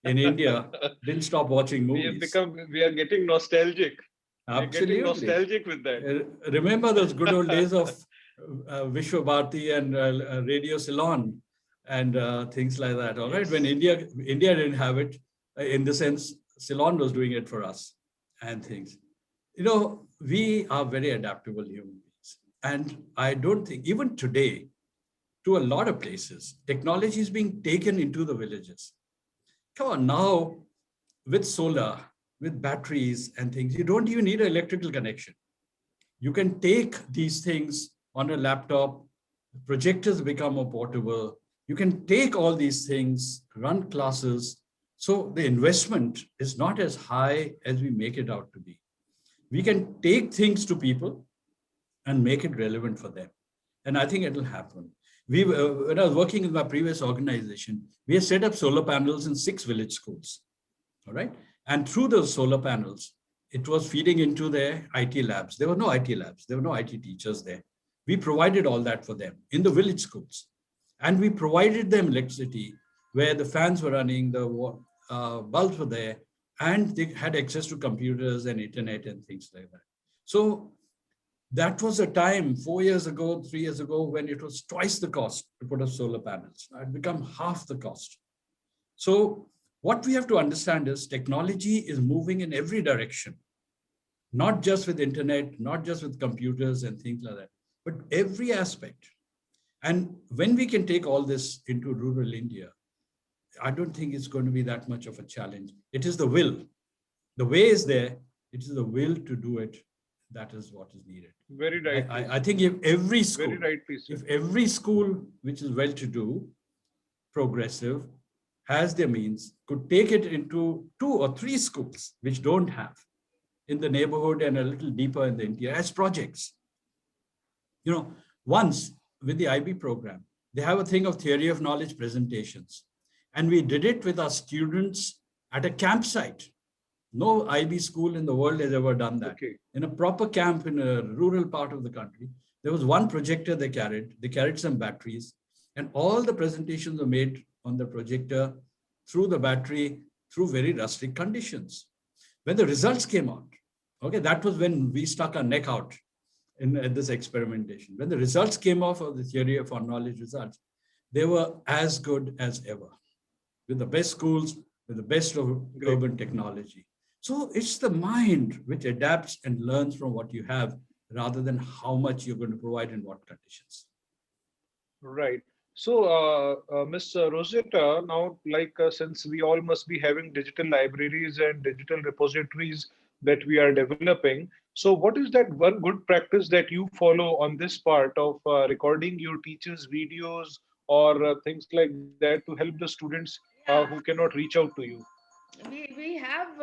in India didn't stop watching movies. We are getting nostalgic. Absolutely. We're getting nostalgic with that. Remember those good old days of Vishwa Bharati and Radio Ceylon and things like that. All right, when India didn't have it, in the sense Ceylon was doing it for us and things. You know, we are very adaptable human beings, and I don't think even today, to a lot of places. Technology is being taken into the villages. Come on, now with solar, with batteries and things, you don't even need an electrical connection. You can take these things on a laptop, projectors become more portable. You can take all these things, run classes. So the investment is not as high as we make it out to be. We can take things to people and make it relevant for them. And I think it'll happen. When I was working in my previous organization, we had set up solar panels in 6 village schools. All right. And through those solar panels, it was feeding into their IT labs. There were no IT labs. There were no IT teachers there. We provided all that for them in the village schools. And we provided them electricity where the fans were running, the bulbs were there, and they had access to computers and internet and things like that. So that was a time 4 years ago, 3 years ago, when it was twice the cost to put up solar panels. It had become half the cost. So what we have to understand is technology is moving in every direction, not just with internet, not just with computers and things like that, but every aspect. And when we can take all this into rural India, I don't think it's going to be that much of a challenge. It is the will. The way is there. It is the will to do it. That is what is needed. Very right. I think if every school, very right, please, if every school which is well-to-do, progressive, has their means, could take it into 2 or 3 schools which don't have in the neighborhood and a little deeper in the interior as projects. You know, once with the IB program, they have a thing of theory of knowledge presentations. And we did it with our students at a campsite. No IB school in the world has ever done that. Okay. In a proper camp in a rural part of the country, there was one projector they carried some batteries, and all the presentations were made on the projector through the battery, through very rustic conditions. When the results came out, okay, that was when we stuck our neck out in this experimentation. When the results came off of the theory of our knowledge results, they were as good as ever, with the best schools, with the best of urban technology. So it's the mind which adapts and learns from what you have rather than how much you're going to provide in what conditions. Right. So, Ms. Rosetta, now, since we all must be having digital libraries and digital repositories that we are developing, so what is that one good practice that you follow on this part of recording your teachers' videos or things like that to help the students who cannot reach out to you? We have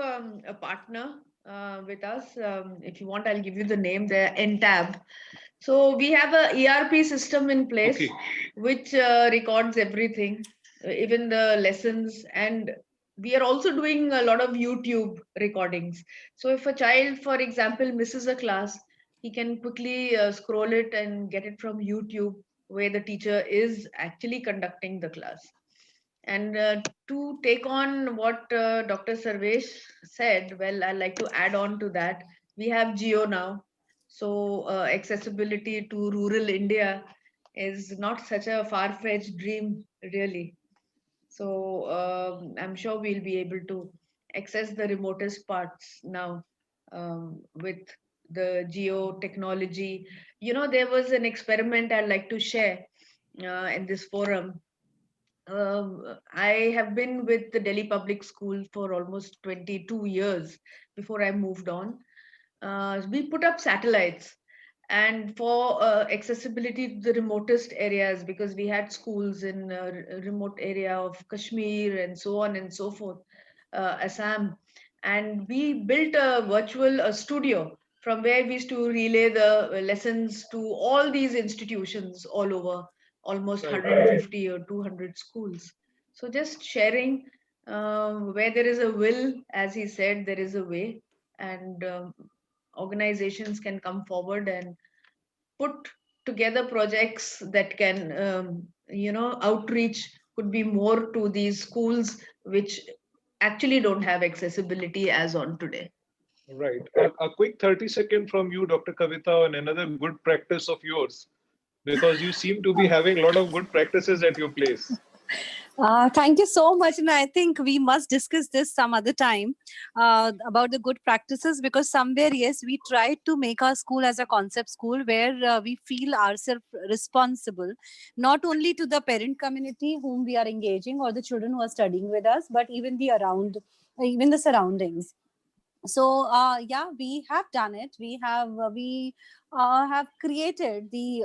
a partner with us. If you want, I'll give you the name there, NTAB. So we have a ERP system in place, Okay. which records everything, even the lessons. And we are also doing a lot of YouTube recordings. So if a child, for example, misses a class, he can quickly scroll it and get it from YouTube, where the teacher is actually conducting the class. And to take on what Dr. Sarvesh said, well, I'd like to add on to that. We have Geo now. So accessibility to rural India is not such a far-fetched dream, really. So I'm sure we'll be able to access the remotest parts now with the Geo technology. You know, there was an experiment I'd like to share in this forum. I have been with the Delhi Public School for almost 22 years before I moved on. We put up satellites, and for accessibility to the remotest areas, because we had schools in a remote area of Kashmir and so on and so forth, Assam. And we built a virtual studio from where we used to relay the lessons to all these institutions all over, almost 150 or 200 schools. So just sharing, where there is a will, as he said, there is a way, and organizations can come forward and put together projects that can, outreach could be more to these schools which actually don't have accessibility as on today. Right. A quick 30-second from you, Dr. Kavita, on another good practice of yours, because you seem to be having a lot of good practices at your place. Thank you so much. And I think we must discuss this some other time about the good practices, because somewhere, yes, we try to make our school as a concept school where we feel ourselves responsible, not only to the parent community whom we are engaging or the children who are studying with us, but even the around, even the surroundings. So yeah, we have done it. We have created the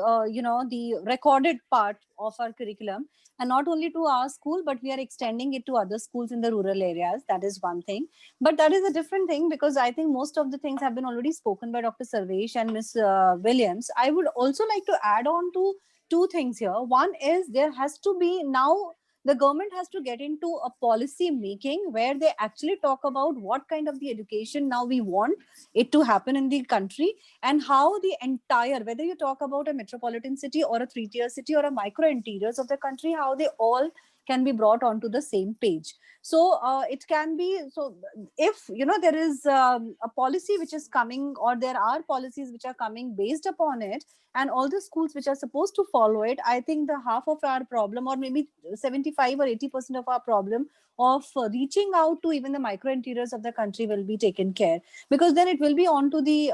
the recorded part of our curriculum, and not only to our school, but we are extending it to other schools in the rural areas. That is one thing, but that is a different thing, because I think most of the things have been already spoken by Dr. Sarvesh and Miss Williams. I would also like to add on to two things here. One is, there has to be now, the government has to get into a policy making where they actually talk about what kind of the education now we want it to happen in the country, and how the entire, whether you talk about a metropolitan city or a three-tier city or a micro interiors of the country, how they all can be brought onto the same page. So it can be, so if there is a policy which is coming, or there are policies which are coming based upon it, and all the schools which are supposed to follow it, I think the half of our problem, or maybe 75 or 80% of our problem of reaching out to even the micro interiors of the country will be taken care, because then it will be on to the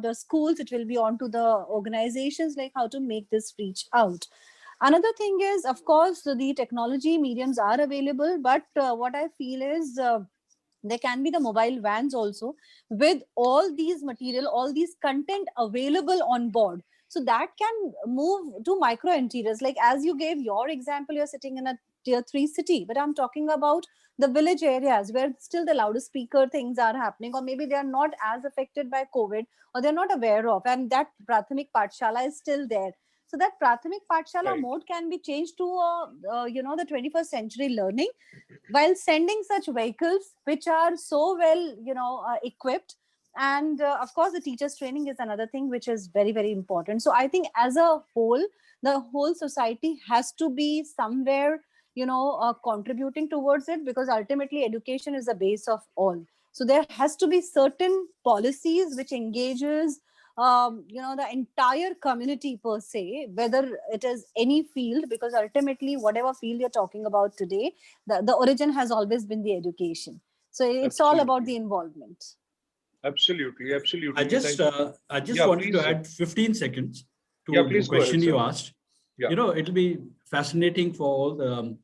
the schools, it will be on to the organizations, like how to make this reach out. Another thing is, of course, the technology mediums are available, but what I feel is, there can be the mobile vans also, with all these material, all these content available on board, so that can move to micro interiors. Like, as you gave your example, you're sitting in a tier 3 city, but I'm talking about the village areas where still the loudspeaker things are happening, or maybe they are not as affected by COVID, or they're not aware of, and that Prathamik Pathshala is still there. So that Prathamik Pathshala Right. mode can be changed to the 21st century learning, while sending such vehicles which are so well equipped. And of course, the teachers training is another thing which is very, very important. So I think, as a whole, the whole society has to be somewhere contributing towards it, because ultimately education is the base of all. So there has to be certain policies which engages the entire community per se, whether it is any field, because ultimately whatever field you're talking about today, the origin has always been the education. So it's all about the involvement. Absolutely. I just Yeah, wanted please. to add 15 seconds to Yeah, the please go ahead, question sir. you asked. Yeah. It'll be fascinating for all the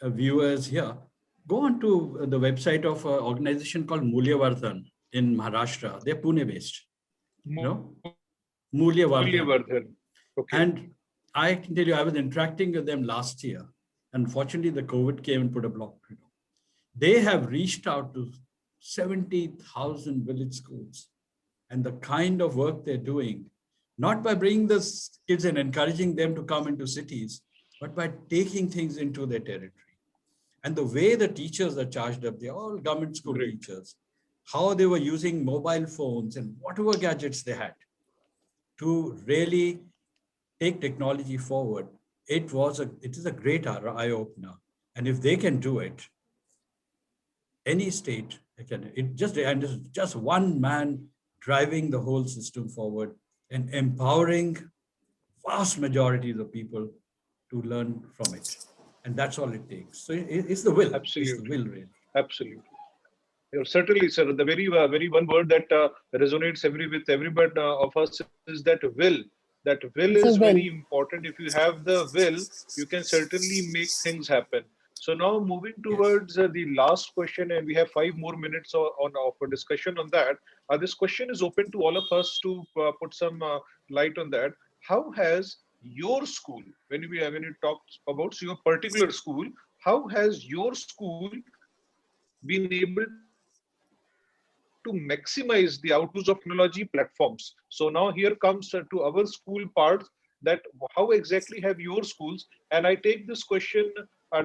viewers here. Go on to the website of an organization called Mulyavardhan in Maharashtra. They're Pune based. Mulyavardhan. Mulyavardhan. Okay. And I can tell you, I was interacting with them last year. Unfortunately, the COVID came and put a block. They have reached out to 70,000 village schools, and the kind of work they're doing, not by bringing the kids and encouraging them to come into cities, but by taking things into their territory. And the way the teachers are charged up, they're all government school teachers, how they were using mobile phones and whatever gadgets they had to really take technology forward. It is a great eye opener. And if they can do it, any state can. It's just one man driving the whole system forward and empowering vast majorities of people to learn from it. And that's all it takes. So it's the will. Absolutely. It's the will, really. Absolutely. Certainly, sir. The very one word that resonates with everybody of us is that will. That will is very important. If you have the will, you can certainly make things happen. So now moving towards the last question, and we have 5 more minutes for discussion on that. This question is open to all of us to put some light on that. How has your school, when you talk about your particular school, how has your school been able to maximize the outputs of technology platforms? So now here comes to our school part, that how exactly have your schools, and I take this question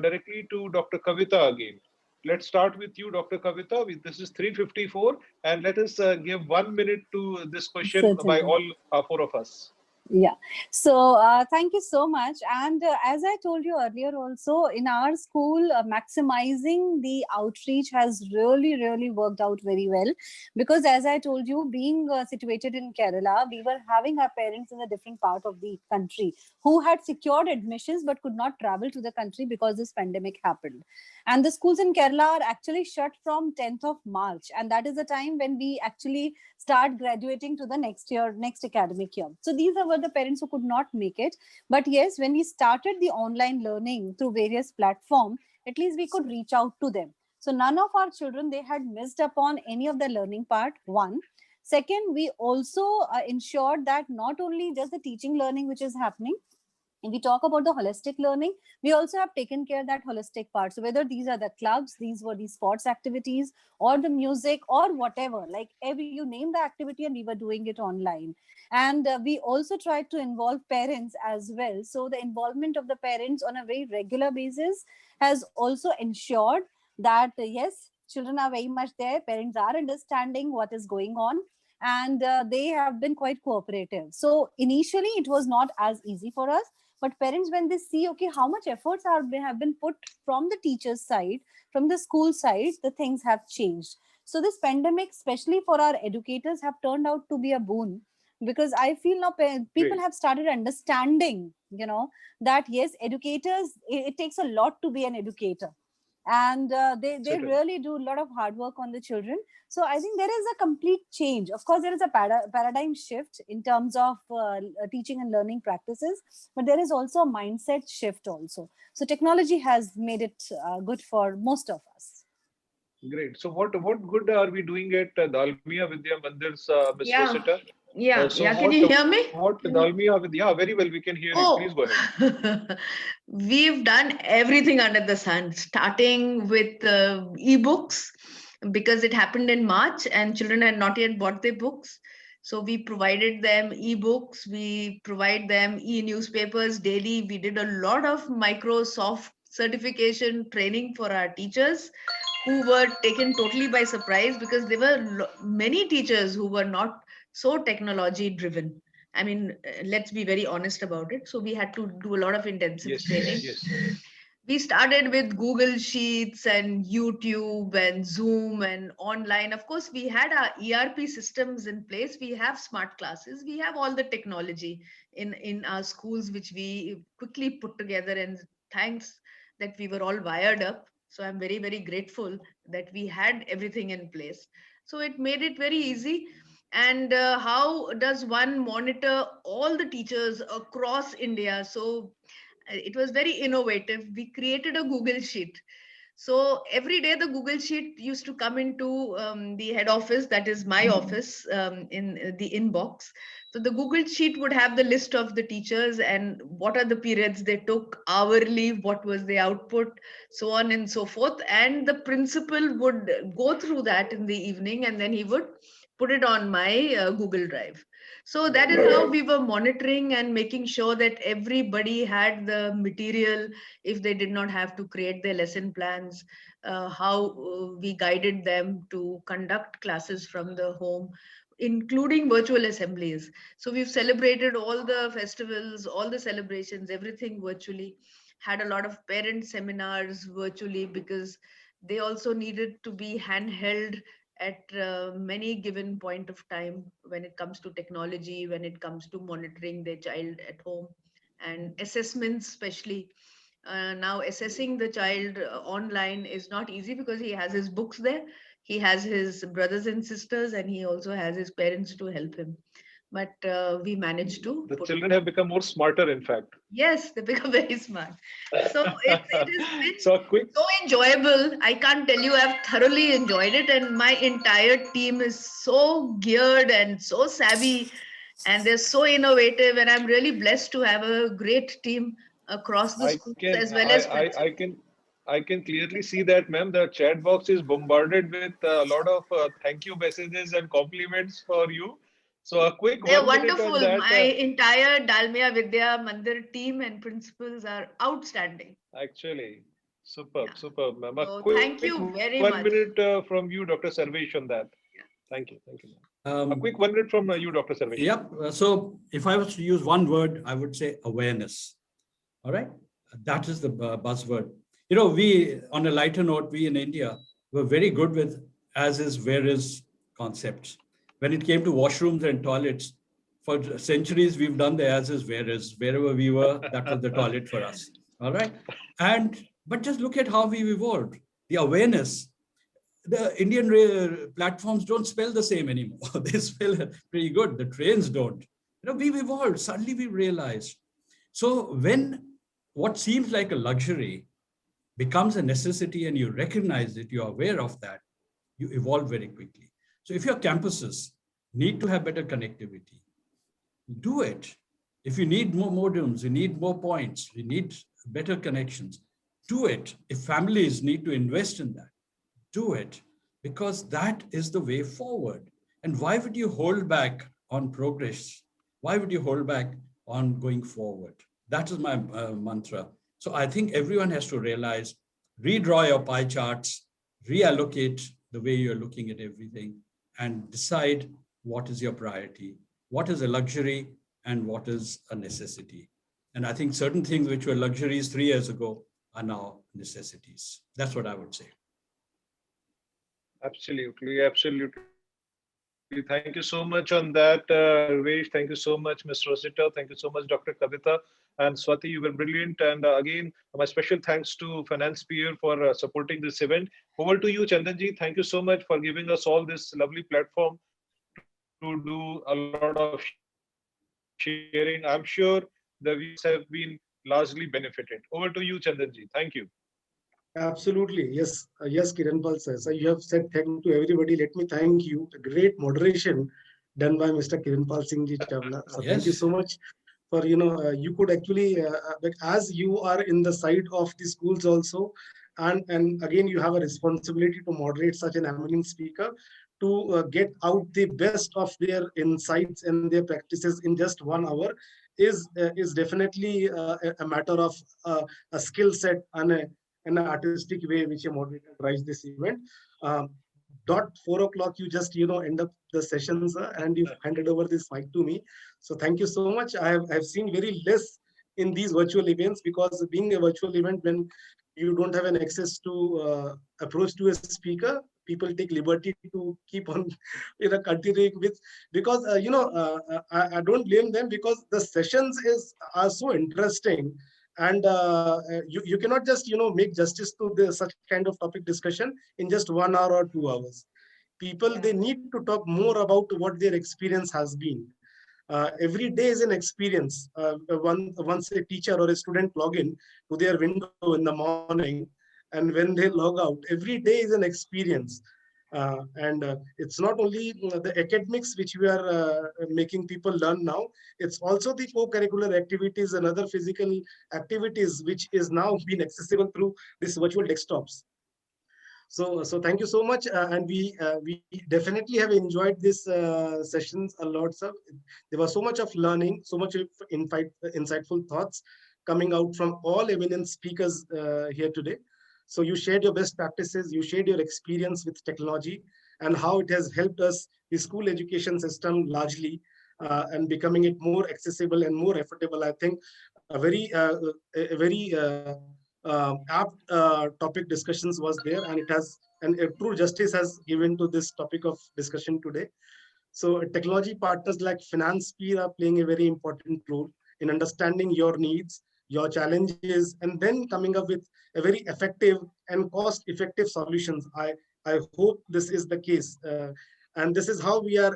directly to Dr. Kavita again. Let's start with you, Dr. Kavita. This is 3:54, and let us give 1 minute to this question by all 4 of us. Yeah. So thank you so much. And as I told you earlier also, in our school, maximizing the outreach has really, really worked out very well. Because as I told you, being situated in Kerala, we were having our parents in a different part of the country who had secured admissions but could not travel to the country because this pandemic happened. And the schools in Kerala are actually shut from 10th of March. And that is the time when we actually start graduating to the next year, next academic year. So these were the parents who could not make it. But yes, when we started the online learning through various platforms, at least we could reach out to them. So none of our children, they had missed upon any of the learning part, one. Second, we also ensured that not only just the teaching learning which is happening, if we talk about the holistic learning, we also have taken care of that holistic part. So whether these are the clubs, these were the sports activities, or the music, or whatever, like every, you name the activity, and we were doing it online. And we also tried to involve parents as well. So the involvement of the parents on a very regular basis has also ensured that yes, children are very much there, parents are understanding what is going on, and they have been quite cooperative. So initially it was not as easy for us, but parents, when they see, okay, how much efforts have been put from the teacher's side, from the school side, the things have changed. So this pandemic, especially for our educators, have turned out to be a boon, because I feel now people Great. have started understanding, that yes, educators, it takes a lot to be an educator. And they Certainly. really do a lot of hard work on the children. So I think there is a complete change. Of course, there is a paradigm shift in terms of teaching and learning practices, but there is also a mindset shift also. So technology has made it good for most of us. Great. So what good are we doing at Dalmia Vidya Mandir's Miss Yeah, Rosetta? So yeah. Can what you hear me? what Dalmia Vidya? Yeah, very well. We can hear you. Please Oh, go ahead. we've done everything under the sun, starting with ebooks, because it happened in March and children had not yet bought their books. So we provided them ebooks, we provide them e-newspapers daily. We did a lot of Microsoft certification training for our teachers who were taken totally by surprise, because there were many teachers who were not so technology driven. I mean, let's be very honest about it. So we had to do a lot of intensive Yes, training. yes. We started with Google Sheets and YouTube and Zoom and online. Of course, we had our ERP systems in place. We have smart classes. We have all the technology in our schools, which we quickly put together. And thanks that we were all wired up. So I'm very, very grateful that we had everything in place. So it made it very easy. And how does one monitor all the teachers across India? So it was very innovative. We created a Google Sheet. So every day the Google Sheet used to come into the head office, that is my office, in the inbox. So the Google Sheet would have the list of the teachers and what are the periods they took, hourly, what was the output, so on and so forth. And the principal would go through that in the evening, and then he would put it on my Google Drive. So that is how we were monitoring and making sure that everybody had the material if they did not have to create their lesson plans, how we guided them to conduct classes from the home, including virtual assemblies. So we've celebrated all the festivals, all the celebrations, everything virtually. Had a lot of parent seminars virtually, because they also needed to be handheld at many given point of time when it comes to technology, when it comes to monitoring their child at home, and assessments especially. Now assessing the child online is not easy, because he has his books there, he has his brothers and sisters, and he also has his parents to help him. But we managed to The put children have become more smarter, in fact. Yes, they become very smart. So it has been So a quick so enjoyable. I can't tell you, I've thoroughly enjoyed it, and my entire team is so geared and so savvy, and they're so innovative. And I'm really blessed to have a great team across the I schools can as well as I principals. can I can clearly see that, ma'am. The chat box is bombarded with a lot of thank you messages and compliments for you. So a quick They're 1 minute on wonderful. that. My entire Dalmia Vidya Mandir team and principals are outstanding. Actually, Yeah. superb, ma'am. A So quick thank you one very minute much. from you, Dr. Sarvesh, on that. Thank you. Thank you. A quick 1 minute from you, Dr. Sarvesh. Yep. So if I was to use one word, I would say awareness. All right. That is the buzzword. You know, we, on a lighter note, we in India were very good with as is, where is concepts. When it came to washrooms and toilets, for centuries, we've done the as is, where is, wherever we were, that was the toilet for us. All right. But just look at how we've evolved. The awareness. The Indian platforms don't spell the same anymore. They spell pretty good. The trains don't. You know, we've evolved. Suddenly we realized. So when what seems like a luxury becomes a necessity and you recognize it, you're aware of that, you evolve very quickly. So if your campuses need to have better connectivity, do it. If you need more modems, you need more points, you need better connections, do it. If families need to invest in that, do it, because that is the way forward. And why would you hold back on progress? Why would you hold back on going forward? That is my mantra. So I think everyone has to realize, redraw your pie charts, reallocate the way you're looking at everything, and decide what is your priority, what is a luxury, and what is a necessity. And I think certain things which were luxuries 3 years ago are now necessities. That's what I would say. Absolutely, absolutely. Thank you so much on that, Ramesh. Thank you so much, Ms. Rosita. Thank you so much, Dr. Kavita. And Swati, you were brilliant. And again, my special thanks to FinancePeer for supporting this event. Over to you, Chandanji. Thank you so much for giving us all this lovely platform to do a lot of sharing. I'm sure the views have been largely benefited. Over to you, Chandanji. Thank you. Absolutely. Yes. Yes, Kiranpal sir. So you have said thank you to everybody. Let me thank you. A great moderation done by Mr. Kiranpal Singh Ji Chawla. So Yes. thank you so much for, you could actually, as you are in the side of the schools also, and again, you have a responsibility to moderate such an eminent speaker to get out the best of their insights and their practices in just 1 hour is definitely a matter of a skill set and an artistic way which a moderator drives this event. Dot 4 o'clock, you just end up the sessions and you've handed over this mic to me. So thank you so much. I've seen very less in these virtual events, because being a virtual event, when you don't have an access to approach to a speaker, people take liberty to keep on continuing with, because I don't blame them, because the sessions are so interesting. And you cannot just make justice to such kind of topic discussion in just 1 hour or 2 hours. People, they need to talk more about what their experience has been. Every day is an experience. Once a teacher or a student log in to their window in the morning, and when they log out, every day is an experience. And it's not only the academics which we are making people learn now, it's also the co-curricular activities and other physical activities which is now being accessible through these virtual desktops. So thank you so much, and we definitely have enjoyed these sessions a lot, sir. There was so much of learning, so much of insightful thoughts coming out from all eminent speakers here today. So you shared your best practices, you shared your experience with technology and how it has helped us, the school education system largely, and becoming it more accessible and more affordable. I think a very apt topic discussions was there, and it has, and a true justice has given to this topic of discussion today. So technology partners like FinancePeer are playing a very important role in understanding your needs, your challenges, and then coming up with a very effective and cost-effective solutions. I hope this is the case. And this is how we are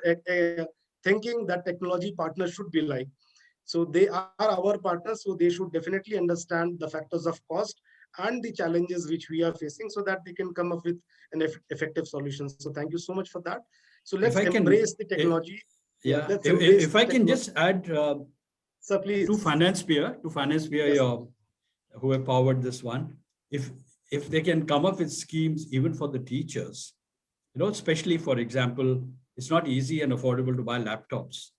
thinking that technology partners should be like. So they are our partners, so they should definitely understand the factors of cost and the challenges which we are facing, so that they can come up with an effective solution. So thank you so much for that. So let's embrace the technology. If I can just add, sir, please. To FinancePeer, yes, who have powered this one, if they can come up with schemes even for the teachers, especially, for example, it's not easy and affordable to buy laptops,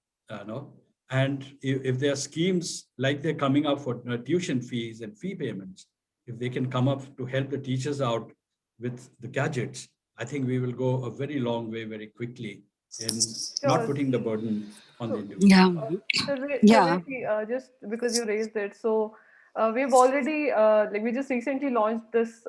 and if there are schemes like they're coming up for tuition fees and fee payments, if they can come up to help the teachers out with the gadgets, I think we will go a very long way very quickly in not Sure. putting the burden on the So, individual. Yeah. Yeah. Just because you raised it, so we've already like we just recently launched this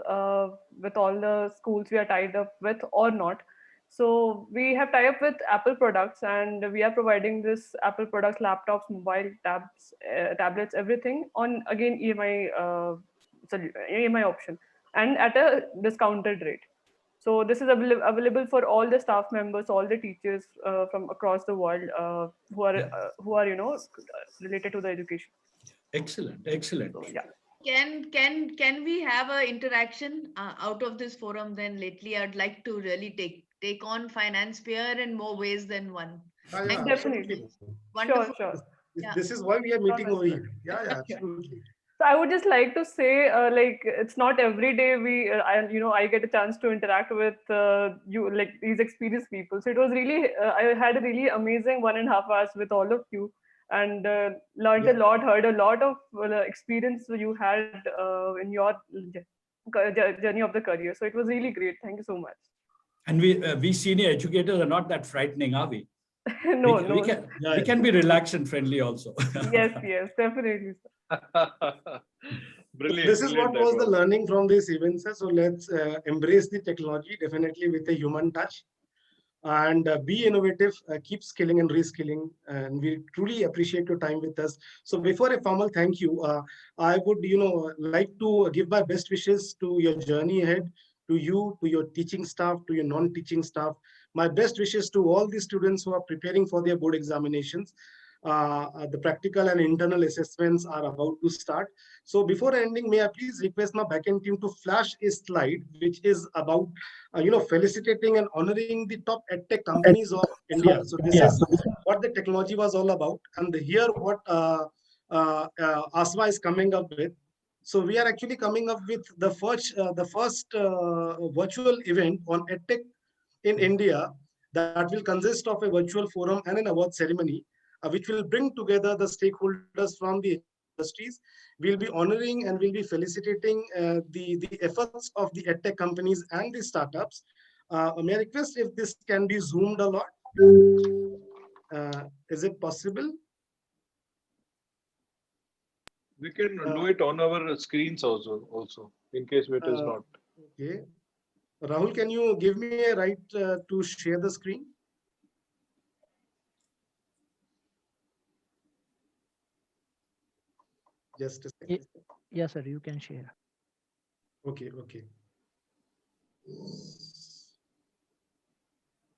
with all the schools we are tied up with or not. So we have tied up with Apple products, and we are providing this Apple products, laptops, mobile tabs, tablets, everything on again EMI EMI option, and at a discounted rate. So this is available for all the staff members, all the teachers from across the world Yeah. who are related to the education. Excellent, excellent. So yeah. Can we have a interaction out of this forum? Then lately, I'd like to really take on finance peer in more ways than one. Yeah, Thank yeah, you. Definitely. absolutely. Wonderful. Sure. Yeah. This is why we are meeting Sure, over Mr. here. Yeah, yeah, Yeah. absolutely. So I would just like to say, like, it's not every day I get a chance to interact with you, like these experienced people. So it was really, I had a really amazing 1.5 hours with all of you, and learned a Yeah. lot, heard a lot of experience you had in your journey of the career. So it was really great. Thank you so much. And we senior educators are not that frightening, are we? No, We no. can Yeah, we can be relaxed and friendly also. Yes, definitely. Brilliant. This is brilliant what that was the learning from these events, sir. So let's embrace the technology, definitely with a human touch, and be innovative, keep skilling and reskilling. And we truly appreciate your time with us. So before a formal thank you, I would, like to give my best wishes to your journey ahead, to you, to your teaching staff, to your non-teaching staff. My best wishes to all the students who are preparing for their board examinations. The practical and internal assessments are about to start. So before ending, may I please request my backend team to flash a slide which is about, felicitating and honoring the top edtech companies of India. So this is what the technology was all about, and here what ASMA is coming up with. So we are actually coming up with the first virtual event on edtech in India that will consist of a virtual forum and an award ceremony, which will bring together the stakeholders from the industries. We'll be honoring and we'll be felicitating the efforts of the edtech companies and the startups. May I request if this can be zoomed a lot? Is it possible? we can do it on our screens also in case it is not. Okay. Rahul, can you give me a right to share the screen? Just a second. Yes, sir, you can share. Okay.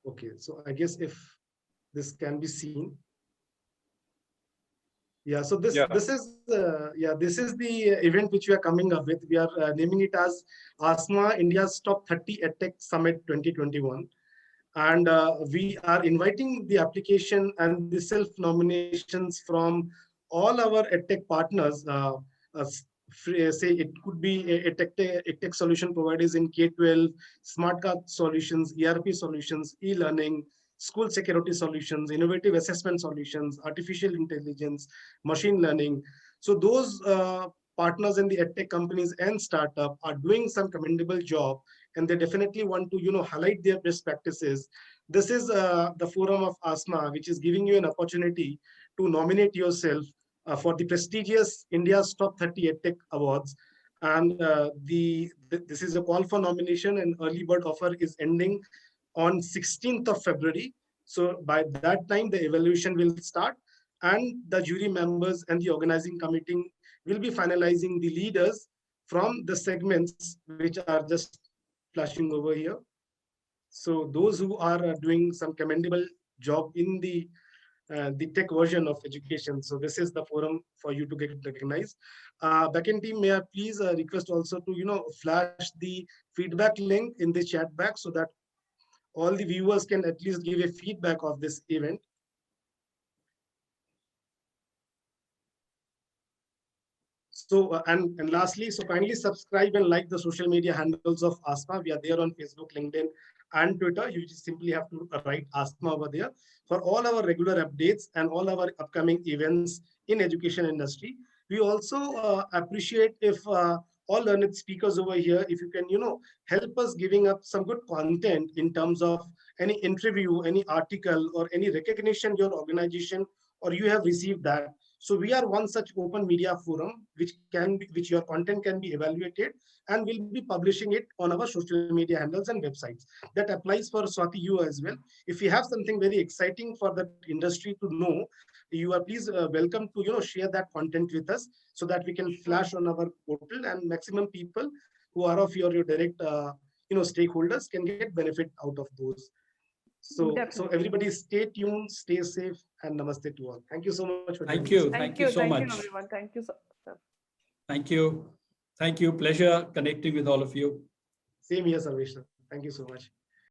Okay, so I guess if this can be seen. Yeah, so this this is the event which we are coming up with. We are naming it as ASMA India's Top 30 EdTech Summit 2021. And we are inviting the application and the self-nominations from all our EdTech partners. Say it could be a tech solution providers in K-12, smart card solutions, ERP solutions, e-learning, school security solutions, innovative assessment solutions, artificial intelligence, machine learning. So those partners in the edtech companies and startup are doing some commendable job, and they definitely want to highlight their best practices. This is the forum of ASMA, which is giving you an opportunity to nominate yourself for the prestigious India's Top 30 EdTech Awards. And this is a call for nomination, and early bird offer is ending on 16th of February. So by that time, the evaluation will start, and the jury members and the organizing committee will be finalizing the leaders from the segments which are just flashing over here. So those who are doing some commendable job in the tech version of education. So this is the forum for you to get recognized. Backend team, may I please request also to flash the feedback link in the chat box so that all the viewers can at least give a feedback of this event. So and lastly, so kindly subscribe and like the social media handles of ASMA. We are there on Facebook, LinkedIn, and Twitter. You just simply have to write ASMA over there for all our regular updates and all our upcoming events in education industry. We also appreciate if all learned speakers over here, if you can, help us giving up some good content in terms of any interview, any article, or any recognition your organization or you have received that. So we are one such open media forum which your content can be evaluated, and we'll be publishing it on our social media handles and websites. That applies for Swati you as well. If you have something very exciting for the industry to know, you are please welcome to share that content with us, so that we can flash on our portal, and maximum people who are of your direct stakeholders can get benefit out of those. So Definitely. everybody stay tuned, stay safe, and namaste to all. Thank you so much for Thank joining you. us. Thank you so much. Thank you, everyone. Thank you, sir. Thank you. Thank you. Pleasure connecting with all of you. Same here, Sarvesh. Thank you so much.